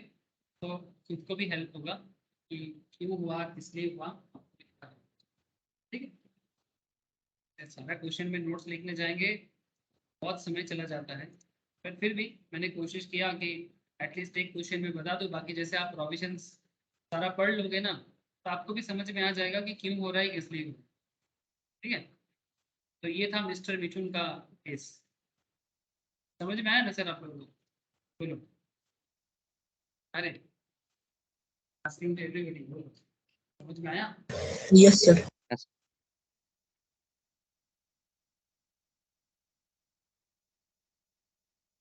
तो खुद को भी हेल्प होगा कि क्यों हुआ, किस लिए हुआ, ठीक है। सारा क्वेश्चन में नोट्स लिखने जाएंगे बहुत समय चला जाता है, पर फिर भी मैंने कोशिश किया कि एटलीस्ट एक क्वेश्चन में बता दो। बाकी जैसे आप प्रोविजंस सारा पढ़ लोगे ना तो आपको भी समझ में आ जाएगा कि क्यों हो रहा है, किस लिए हो रहा है, ठीक है। तो ये था मिस्टर मिथुन का केस, समझ में आया ना सर आप लोगों को? बोलो, अरे आस्किंग टू एवरीबॉडी, बोलो समझ में आया? Yes sir.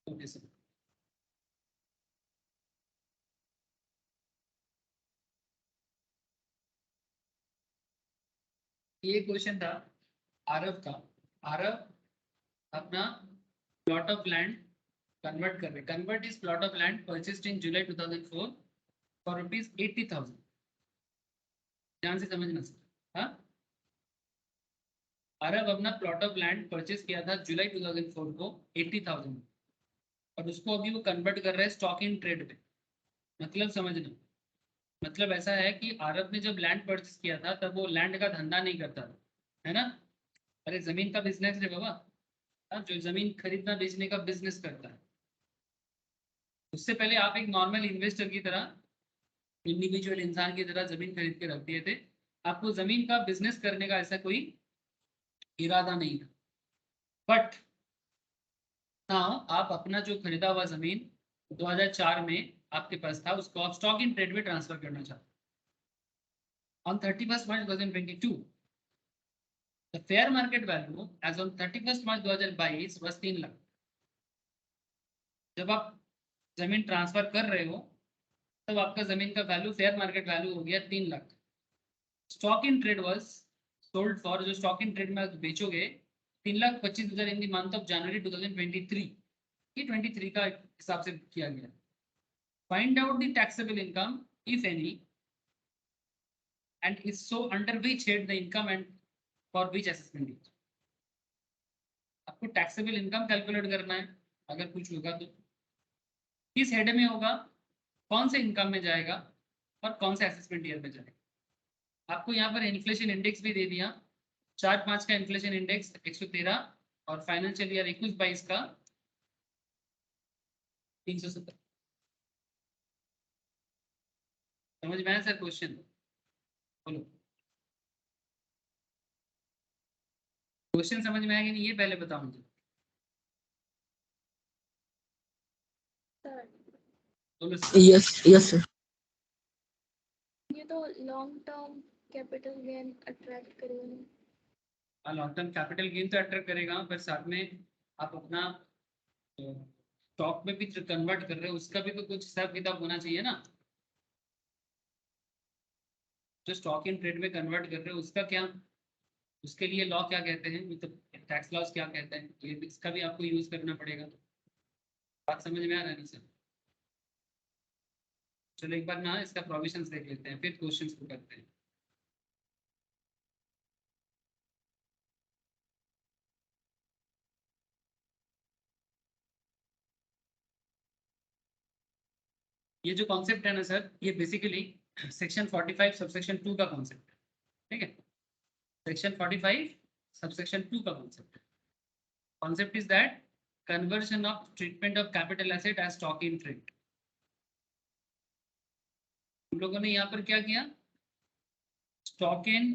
Okay sir. ये क्वेश्चन था आरव का। आरव अपना प्लॉट ऑफ लैंड कन्वर्ट कर रहे, convert is plot of land purchased in July 2004 for rupees 80,000। ध्यान से समझना सर। हाँ, आरव अपना प्लॉट ऑफ लैंड परचेज किया था जुलाई 2004 को 80,000 और उसको अभी वो कन्वर्ट कर रहे हैं स्टॉक इन ट्रेड पे। मतलब समझना, मतलब ऐसा है कि आरब ने जब लैंड परचेस किया था तब वो लैंड का धंधा नहीं करता था, है ना? अरे जमीन का बिजनेस है बाबा, हाँ, जो जमीन खरीदना बेचने का बिजनेस करता है। उससे पहले आप एक नॉर्मल इन्वेस्टर की तरह, इंडिविजुअल इंसान की तरह जमीन खरीद के रख दिए थे। आपको जमीन का बिजनेस करने का ऐसा कोई इरादा नहीं था, बट नाउ आप अपना जो खरीदा हुआ जमीन 2004 में आपके पास था, उसको आप स्टॉक इन ट्रेड में ट्रांसफर करना चाहते हैं। On 31st March 2022 the fair market value as on 31st March 2022 was 3 lakh. जब आप जमीन ट्रांसफर कर रहे हो तब आपका जमीन का वैल्यू, फेयर मार्केट वैल्यू हो गया 3 lakh. Stock in trade was sold for, जो स्टॉक इन ट्रेड में आप बेचोगे 3,25,000 in the month of January 2023। ये 23 का हिसाब से किया गया। Find out the taxable income if any and is so under which head the income and for which assessment. आपको टैक्सेबल इनकम कैलकुलेट करना है अगर कुछ होगा तो, किस हेड में होगा, कौन से इनकम में जाएगा और कौन से असेसमेंट ईयर में जाएगा। आपको यहाँ पर इन्फ्लेशन इंडेक्स भी दे दिया, 4-5 का इन्फ्लेशन इंडेक्स 113 और फाइनेंशियल ईयर 21-22 का 370। समझ में आया सर क्वेश्चन? बोलो, क्वेश्चन समझ में आया कि नहीं ये पहले बताओ मुझे। बोलो सर। Yes yes sir. ये तो long term capital gain attract करेगा। लॉन्ग टर्म कैपिटल गेन तो अट्रैक्ट करेगा, पर साथ में आप अपना स्टॉक में भी कन्वर्ट कर रहे हो, उसका भी तो कुछ हिसाब किताब होना चाहिए ना। जो स्टॉक इन ट्रेड में कन्वर्ट कर रहे हो उसका क्या, उसके लिए लॉ क्या कहते हैं, मतलब टैक्स लॉस क्या कहते हैं, ये इसका भी आपको यूज करना पड़ेगा। बात समझ में आ रहा है ना सर? चलो एक बार ना इसका प्रोविजंस देख लेते हैं, फिर क्वेश्चंस को करते हैं। ये जो कॉन्सेप्ट है ना सर, ये बेसिकली सेक्शन 45 सबसेक्शन 2 का कॉन्सेप्ट है, ठीक है। सेक्शन 45 सबसेक्शन 2 का कॉन्सेप्ट है। Concept is that conversion of treatment of capital asset as stock in trade. हम लोगों ने यहाँ पर क्या किया, स्टॉक इन,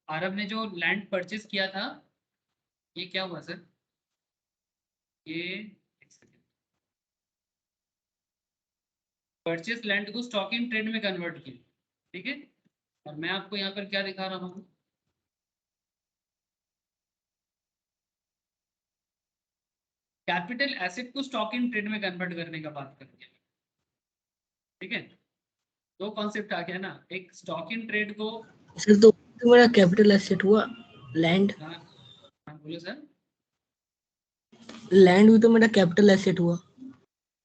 अरब ने जो लैंड परचेज किया था, ये क्या हुआ सर, ये परचेस लैंड को स्टॉक इन ट्रेड में कन्वर्ट किया, ठीक है। और मैं आपको यहाँ पर क्या दिखा रहा हूँ, कैपिटल एसेट को स्टॉक इन ट्रेड में कन्वर्ट करने का बात करते हैं, ठीक है। दो कॉन्सेप्ट आ गया ना, एक स्टॉक इन ट्रेड को। सर तो मेरा कैपिटल एसेट हुआ लैंड। हाँ हाँ बोलो सर। लैंड भी तो मेरा कैपिटल एसेट हुआ।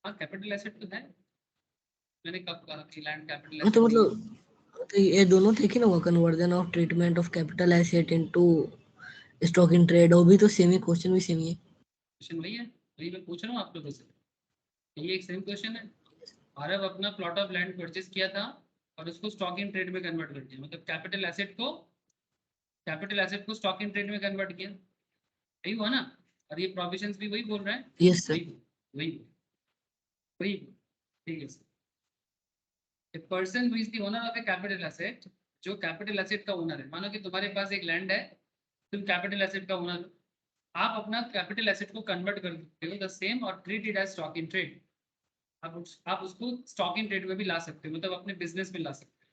हाँ कैपिटल एसेट तो है, मैंने कब कहा कि लैंड कैपिटल हाँ एसेट। तो मतलब तो ये दोनों थे कि ना, वो conversion of treatment of capital asset into stock in trade, वो भी तो सेम ही, क्वेश्चन भी सेम ही है। क्वेश्चन वही है, वही मैं पूछ रहा हूँ आप लोगों से, ये एक सेम क्वेश्चन है। आरव अपना प्लॉट ऑफ लैंड परचेज किया था और उसको स्टॉक इन ट्रेड में कन्वर्ट कर दिया, मतलब कैपिटल एसेट को स्टॉक इन ट्रेड में कन्वर्ट किया, यही हुआ ना। और ये प्रोविजंस भी वही बोल रहा है, यस सर। वही वही, ठीक है sir. A person who is the owner of a capital asset, जो कैपिटल एसेट का ओनर है, मानो कि तुम्हारे पास एक लैंड है, तुम कैपिटल एसेट का ओनर हो, आप अपना कैपिटल एसेट को कन्वर्ट कर सकते हो द सेम और treat it as stock in trade. आप उसको स्टॉक इन ट्रेड में भी ला सकते हो, मतलब अपने बिजनेस में ला सकते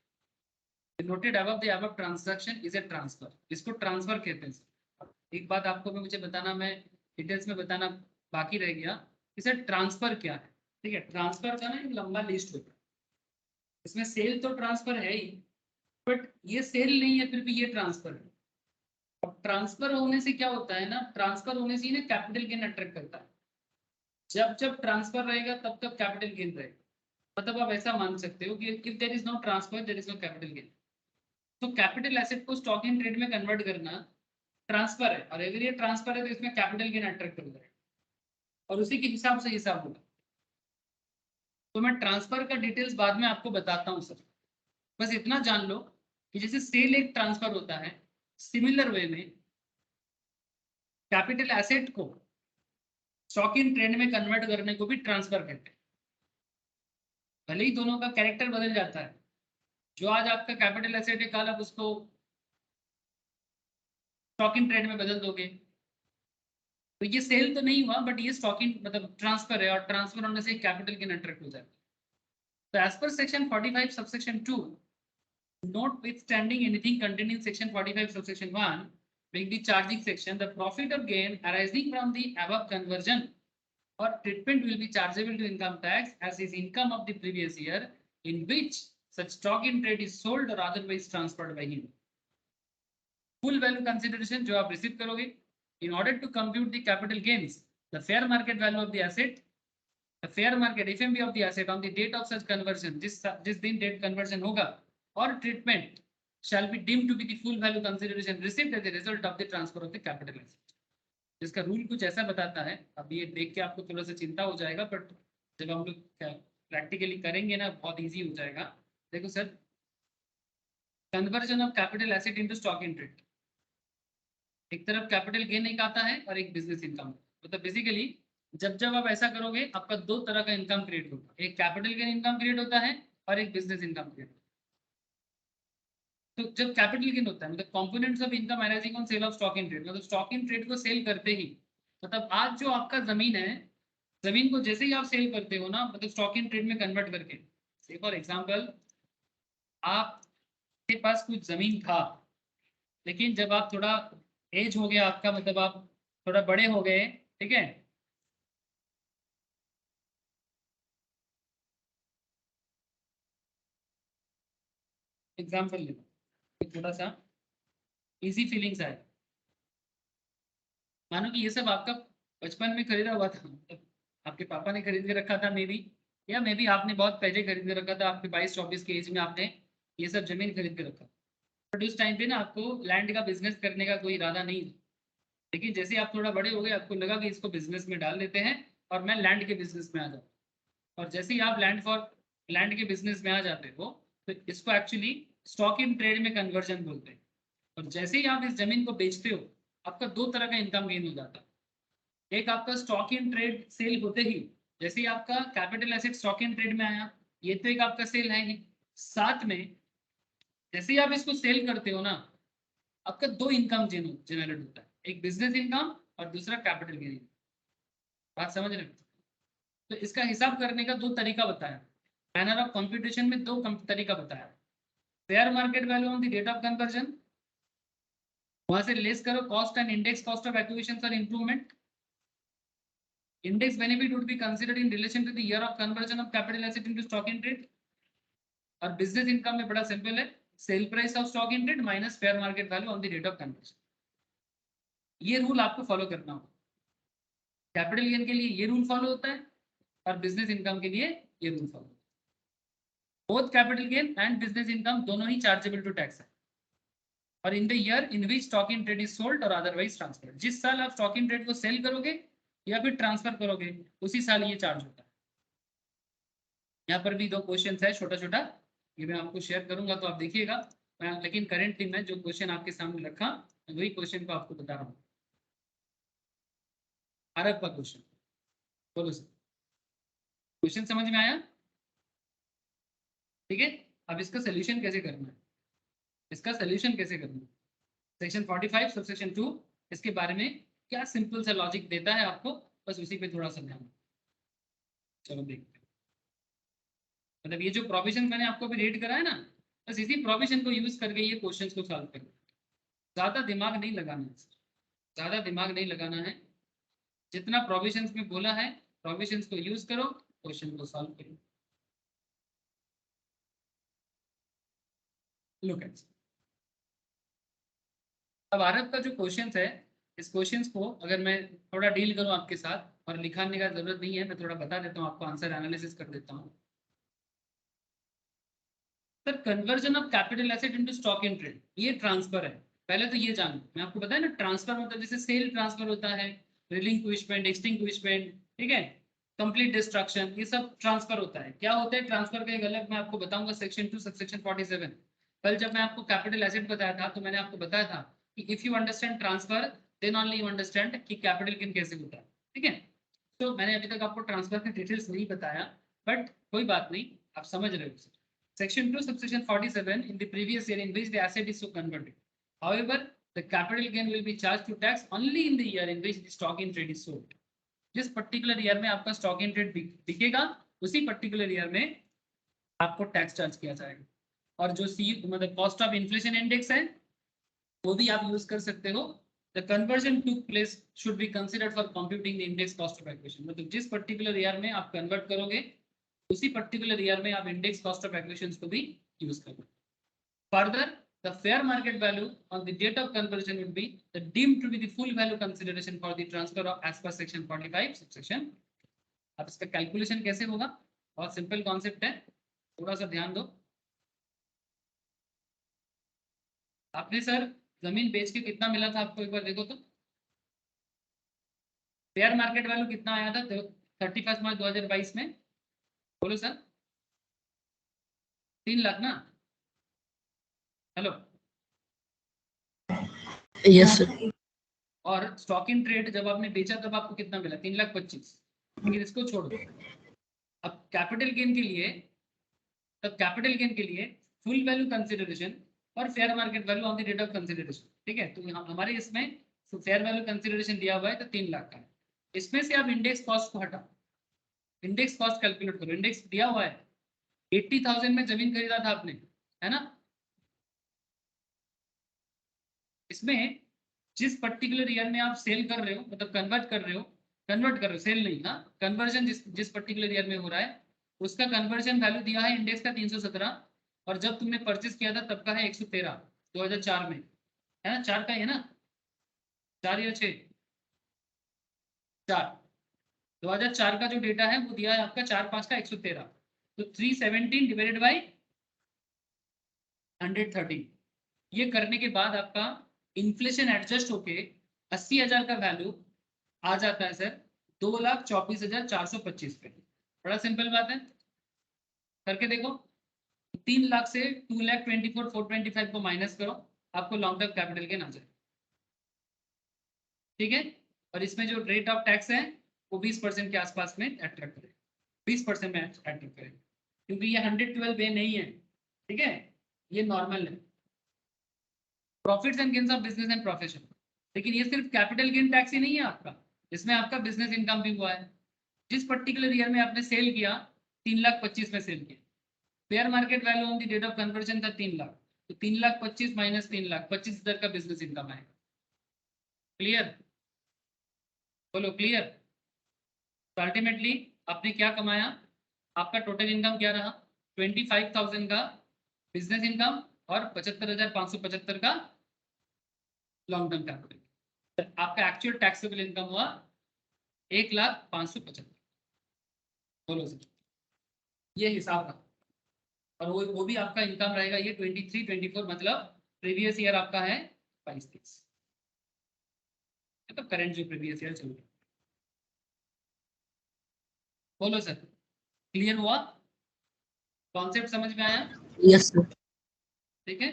हो। Noted above the above transaction is a transfer, इसको ट्रांसफर कहते हैं सर। एक बात आपको मुझे बताना, मैं डिटेल्स में बताना बाकी रह गया, इसे ट्रांसफर क्या है, ठीक है। ट्रांसफर का ना एक लंबा लिस्ट होता है, इसमें सेल तो ट्रांसफर है ही, बट ये सेल नहीं है फिर भी ये ट्रांसफर है। और ट्रांसफर होने से क्या होता है ना, ट्रांसफर होने से ही ना कैपिटल गेन अट्रैक्ट करता है। जब जब ट्रांसफर रहेगा तब तब कैपिटल गेन रहेगा, मतलब आप ऐसा मान सकते हो कि if there is no transfer there is no capital gain. तो कैपिटल एसेट को स्टॉक इन ट्रेड में कन्वर्ट करना ट्रांसफर है, और अगर ये ट्रांसफर है तो इसमें कैपिटल गेन अट्रैक्ट होता है और उसी के हिसाब से हिसाब होगा। तो मैं ट्रांसफर का डिटेल्स बाद में आपको बताता हूँ सर, बस इतना जान लो कि जैसे सेल एक ट्रांसफर होता है, सिमिलर वे में कैपिटल एसेट को स्टॉक इन ट्रेड में कन्वर्ट करने को भी ट्रांसफर कहते हैं। भले ही दोनों का कैरेक्टर बदल जाता है, जो आज आपका कैपिटल एसेट है कल आप उसको स्टॉक इन ट्रेड में बदल दोगे, तो ये सेल तो नहीं हुआ बट ये स्टॉक इन मतलब ट्रांसफर है, और ट्रांसफर होने से कैपिटल गेन अट्रैक्ट हो जाता है। तो as per section 45 subsection 2, notwithstanding anything contained in section 45 subsection 1 being the charging section, the profit or gain arising from the above conversion or treatment will be chargeable to income tax as is income of the previous year in which such stock in trade is sold or otherwise transferred by him. Full value consideration जो आप receive करोगे, in order to compute the capital gains, the fair market value of the asset, the fair market FMV of the asset on the date of such conversion, जिस दिन date conversion होगा, or treatment shall be deemed to be the full value consideration received as a result of the transfer of the capital asset. इसका rule कुछ ऐसा बताता है, अब ये देख के आपको थोड़ा सा चिंता हो जाएगा, बट जब हम लोग प्रैक्टिकली करेंगे ना बहुत इजी हो जाएगा। देखो sir, conversion of capital asset into stock in trade, एक तरफ कैपिटल गेन एक आता है और एक बिजनेस इनकम, मतलब बेसिकली जब जब आप ऐसा करोगे आपका दो तरह का इनकम क्रिएट होगा, एक कैपिटल गेन इनकम क्रिएट होता है और एक बिजनेस इनकम क्रिएट होता है। तो जब कैपिटल गेन होता है मतलब components of income arising on sale of stock in trade, मतलब स्टॉक इन ट्रेड को सेल करते ही, मतलब आज जो आपका जमीन है, जमीन को जैसे ही आप सेल करते हो ना, मतलब स्टॉक इन ट्रेड में कन्वर्ट करके, से फॉर एग्जांपल आपके पास कुछ जमीन था, लेकिन जब आप थोड़ा एज हो गया आपका, मतलब आप थोड़ा बड़े हो गए, ठीक है, एग्जाम्पल ले लो, थोड़ा सा इजी फीलिंग्स आए, मानो कि ये सब आपका बचपन में खरीदा हुआ था, मतलब आपके पापा ने खरीद के रखा था मे बी, या मे बी आपने बहुत पहले खरीद के रखा था, आपके 22-24 के एज में आपने ये सब जमीन खरीद के रखा, बट उस टाइम पे ना आपको लैंड का बिजनेस करने का कोई इरादा नहीं था। लेकिन जैसे आप थोड़ा बड़े हो गए आपको लगा कि इसको बिजनेस में डाल देते हैं और मैं लैंड के बिजनेस में आ जाऊँ, और जैसे ही आप लैंड के बिजनेस में आ जाते हो तो इसको एक्चुअली स्टॉक इन ट्रेड में कन्वर्जन बोलते हैं। और जैसे ही आप इस जमीन को बेचते हो आपका दो तरह का इनकम गेन हो जाता है। एक आपका स्टॉक इन ट्रेड सेल होते ही, जैसे ही आपका capital asset stock in trade में आया, ये तो एक आपका सेल है ही, साथ में जैसे ही आप इसको सेल करते हो ना, आपका दो इनकम जनरेट होता है, एक बिजनेस इनकम और दूसरा कैपिटल गेन। बात समझ रहे हो? तो इसका हिसाब करने का 2 तरीका बताया, मैनर ऑफ कंप्यूटेशन में 2 तरीका बताया। Fair market value on the date of conversion, वहां से लेस करो cost and index cost of acquisition और improvement. Index benefit would be considered in relation to the year of conversion of capital asset into stock in trade. और business income में बड़ा simple है, sale price of stock in trade minus fair market value on the date of conversion. ये rule आपको follow करना होगा। Capital gain के लिए ये रूल फॉलो होता है और बिजनेस इनकम के लिए ये रूल फॉलो होता है। Both capital gain and business income दोनों ही चार्जेबल टू टैक्स है। और in the year in which stock in trade is sold और अदरवाइज ट्रांसफर, जिस साल आप स्टॉक इन ट्रेड को सेल करोगे या फिर ट्रांसफर करोगे उसी साल ये चार्ज होता है। यहाँ पर भी 2 क्वेश्चन है छोटा छोटा, ये मैं आपको शेयर करूंगा तो आप देखिएगा। लेकिन करेंटली मैं जो क्वेश्चन आपके सामने रखा वही क्वेश्चन को आपको बता रहा हूँ। अरब का क्वेश्चन, बोलो सर, क्वेश्चन समझ में आया? ठीक है, अब इसका सोल्यूशन कैसे करना है, इसका सोल्यूशन कैसे करना है, सेक्शन 45 सबसेक्शन 2 इसके बारे में क्या सिंपल सा लॉजिक देता है आपको, बस उसी पे थोड़ा सा ध्यान। चलो देखते हैं। मतलब ये जो प्रोविजन मैंने आपको अभी रेड करा है ना, बस इसी प्रोविजन को यूज करके ये क्वेश्चंस को सॉल्व करें। ज्यादा दिमाग नहीं लगाना है, ज्यादा दिमाग नहीं लगाना है। जितना प्रोविजंस में बोला है प्रोविजंस को यूज करो, क्वेश्चन को सॉल्व करो। लुक एट, अब आरब का जो क्वेश्चन है, इस क्वेश्चन को अगर मैं थोड़ा डील करूं आपके साथ, और लिखाने का जरूरत नहीं है, मैं थोड़ा बता देता हूं आपको, आंसर एनालिसिस कर देता हूं। Sir conversion of capital asset into stock in trade, ये ट्रांसफर है। पहले तो ये जानो, मैं आपको बताया ना ट्रांसफर मतलब जैसे सेल ट्रांसफर होता है, रिलिंक्विशमेंट, एक्सटिंग्विशमेंट, ठीक है, कंप्लीट डिस्ट्रक्शन, ये सब ट्रांसफर होता है। क्या होता है ट्रांसफर का एक अलग मैं आपको बताऊंगा सेक्शन 2 सबसेक्शन 47। कल जब मैं आपको कैपिटल एसेट बताया था तो मैंने आपको बताया था कि if you understand transfer then only you understand कि कैपिटल गेन कैसे होता है। ठीक है, तो मैंने अभी तक आपको ट्रांसफर की डिटेल्स नहीं बताया, बट कोई बात नहीं, आप समझ रहे हो। Section 2 subsection 47 in the previous year in which the asset is so converted. However, the capital gain will be charged to tax only in the year in which the stock in trade is sold. जिस particular year में आपका stock in trade बिकेगा उसी particular year में आपको tax charge किया जाएगा। और जो सी मतलब कॉस्ट ऑफ इन्फ्लेशन इंडेक्स है वो भी आप यूज कर सकते हो। The conversion took place should be considered for computing the index cost of acquisition, मतलब जिस पर्टिकुलर ईयर में आप कन्वर्ट करोगे उसी पर्टिकुलर ईयर में आप इंडेक्स कॉस्ट ऑफ एक्विजिशन को भी यूज करोगे। Further the fair market value on the date of conversion would be deemed to be the full value consideration for the transfer of as per section 45 subsection। अब इसका calculation कैसे होगा, बहुत simple concept है, थोड़ा सा ध्यान दो। आपने सर जमीन बेच के कितना मिला था आपको एक बार देखो तो, फेयर मार्केट वैल्यू कितना आया था 31 मार्च 2022 में, बोलो सर 3 लाख ना? Hello, yes sir. और स्टॉक इन ट्रेड जब आपने बेचा तब आपको कितना मिला? 3,25,000। लेकिन इसको छोड़ो, अब कैपिटल गेन के लिए, तब कैपिटल गेन के लिए फुल वैल्यू कंसिडरेशन और fair market value on the date of consideration. ठीक है, तो यहाँ हमारे इसमें फेयर वैल्यू कंसिडरेशन दिया हुआ है तो 3 लाख का। इसमें से आप इंडेक्स कॉस्ट को हटाओ, इंडेक्स कॉस्ट कैलकुलेट करो। इंडेक्स दिया हुआ है 80,000 में जमीन खरीदा था आपने, है ना? इसमें जिस पर्टिकुलर ईयर में आप सेल कर रहे हो, मतलब कन्वर्ट कर रहे हो, सेल नहीं, हाँ कन्वर्जन जिस पर्टिकुलर ईयर में हो रहा है उसका कन्वर्जन वैल्यू दिया है इंडेक्स का 317, और जब तुमने परचेस किया था तब का है 113 2004 में, है ना? 4 का ही है ना, 4 या 6? 4। 2004 का जो डेटा है वो दिया है आपका 4/5 का 113, तो 317 डिवाइडेड बाई 113। ये करने के बाद आपका इन्फ्लेशन एडजस्ट होके 80,000 का वैल्यू आ जाता है सर 2,24,425 पे। बड़ा सिंपल बात है, करके देखो। 3 लाख से 2,24,425 को माइनस करो, आपको लॉन्ग टर्म कैपिटल गेन आ जाए। ठीक है, और इसमें जो रेट ऑफ टैक्स है वो 20% के आसपास में अट्रैक्ट करें, 20% में अट्रैक्ट करें, क्योंकि ये 112 ए नहीं है। ठीक है, ये नॉर्मल है, profits and gains of business and profession. लेकिन ये सिर्फ कैपिटल गेन टैक्स ही नहीं है आपका, इसमें आपका बिजनेस इनकम भी हुआ है। जिस पर्टिकुलर ईयर में आपने सेल किया 3,25,000 में सेल किया, fair market value on the date of conversion था 3 लाख, तो 3,25,000 माइनस 3 लाख 25,000 का बिजनेस इनकम आएगा। क्लियर? बोलो क्लियर? तो अल्टीमेटली आपने क्या कमाया, आपका टोटल इनकम क्या रहा, 25,000 का बिजनेस इनकम और 75,575 का लॉन्ग टर्म कैपिटल। आपका एक्चुअल टैक्सेबल इनकम हुआ 1,05,75। बोलो सर, ये हिसाब रहा। और वो भी आपका इनकम रहेगा ये 23-24, मतलब प्रीवियस ईयर आपका है 22-23, तो करंट जो प्रीवियस ईयर चल रहा है। बोलो सर, क्लियर हुआ? कॉन्सेप्ट समझ में आया? Yes sir. ठीक है,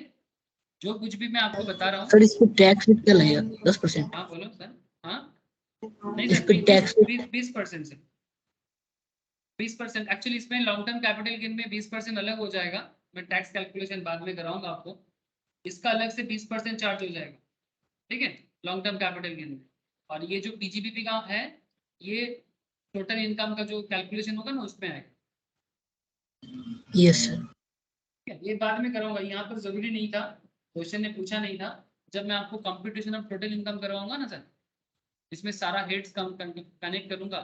जो कुछ भी मैं आपको बता रहा हूँ। सर इस पे टैक्स कितना लगेगा? 10%? हाँ बोलो सर। हाँ नहीं इस सर, पे टैक्स 20% से 20%। एक्चुअली इसमें लॉन्ग टर्म कैपिटल गेन में 20% अलग हो जाएगा, मैं टैक्स कैलकुलेशन बाद में कराऊंगा आपको। इसका अलग से 20% चार्ज हो जाएगा, ठीक है, लॉन्ग टर्म कैपिटल गेन में। और ये जो पीजीबीपी का है, ये टोटल इनकम का जो कैलकुलेशन होगा ना उसमें आएगा। Yes sir. ठीक है, ये बाद में कराऊंगा, यहाँ पर जरूरी नहीं था, क्वेश्चन ने पूछा नहीं था। जब मैं आपको कंप्यूटेशन ऑफ टोटल इनकम करवाऊंगा ना सर, इसमें सारा हेड्स कनेक्ट करूंगा,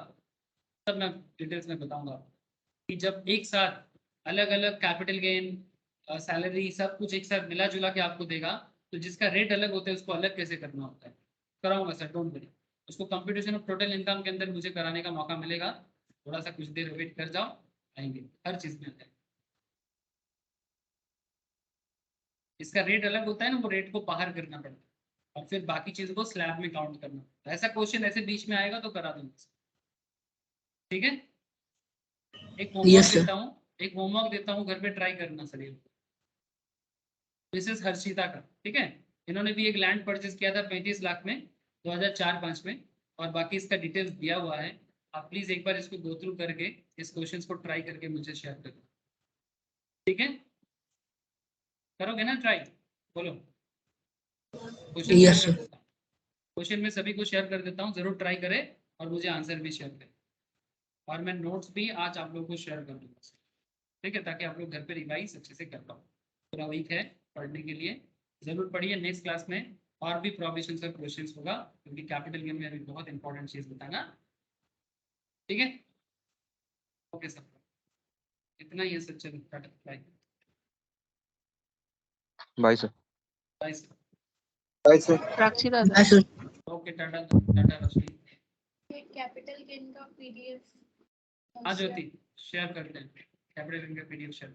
तब मैं डिटेल्स में बताऊंगा कि जब एक साथ अलग अलग कैपिटल गेन, सैलरी, सब कुछ एक साथ मिला जुला के आपको देगा, तो जिसका रेट अलग होता है उसको अलग कैसे करना होता है, कराऊंगा सर, डोंट वरी। उसको कंप्यूटेशन ऑफ टोटल इनकम के अंदर मुझे कराने का मौका मिलेगा, थोड़ा सा कुछ देर वेट कर जाओ, आएंगे, हर चीज में आता है। इसका रेट अलग होता है ना, वो रेट को बाहर करना पड़ता है और फिर बाकी चीजों को स्लैब में काउंट करना पड़ता है। ऐसा क्वेश्चन ऐसे बीच में आएगा तो करा दूंगा, ठीक है। एक होमवर्क Yes, sir. देता हूँ, एक होमवर्क देता हूँ, घर पे ट्राई करना सर। ये मिसेस हर्षिता का, ठीक है, इन्होंने भी एक लैंड परचेज किया था 35 लाख में 2004-5 में, और बाकी इसका डिटेल्स दिया हुआ है। आप प्लीज एक बार इसको गो थ्रू करके इस क्वेश्चन को ट्राई करके मुझे शेयर करो, ठीक है। करोगे ना ट्राई? बोलो। क्वेश्चन Yes, शेयर कर sir. देता हूँ, क्वेश्चन में सभी को शेयर कर देता हूँ, जरूर ट्राई करें और मुझे आंसर भी शेयर करें। और मैं नोट्स भी आज आप लोगों को शेयर कर दूंगा, ठीक है, ताकि आप लोग घर पे रिवाइज अच्छे से कर पाओ। पूरा वीक है पढ़ने के लिए, जरूर पढ़िए। नेक्स्ट क्लास में और भी प्रोविजन का क्वेश्चंस होगा, क्योंकि कैपिटल गेन में अभी बहुत इंपॉर्टेंट चीज बताना, ठीक है। ओके सर, इतना ही है सर, चलो bye. Bye sir. Bye sir. Bye sir. Rakshi दादा, Yes, sir. Okay, tata tata Rashmi. Capital gain का पीडीएफ हाँ ज्योति, शेयर करते हैं कैपिटल गेन का पीडीएफ शेयर।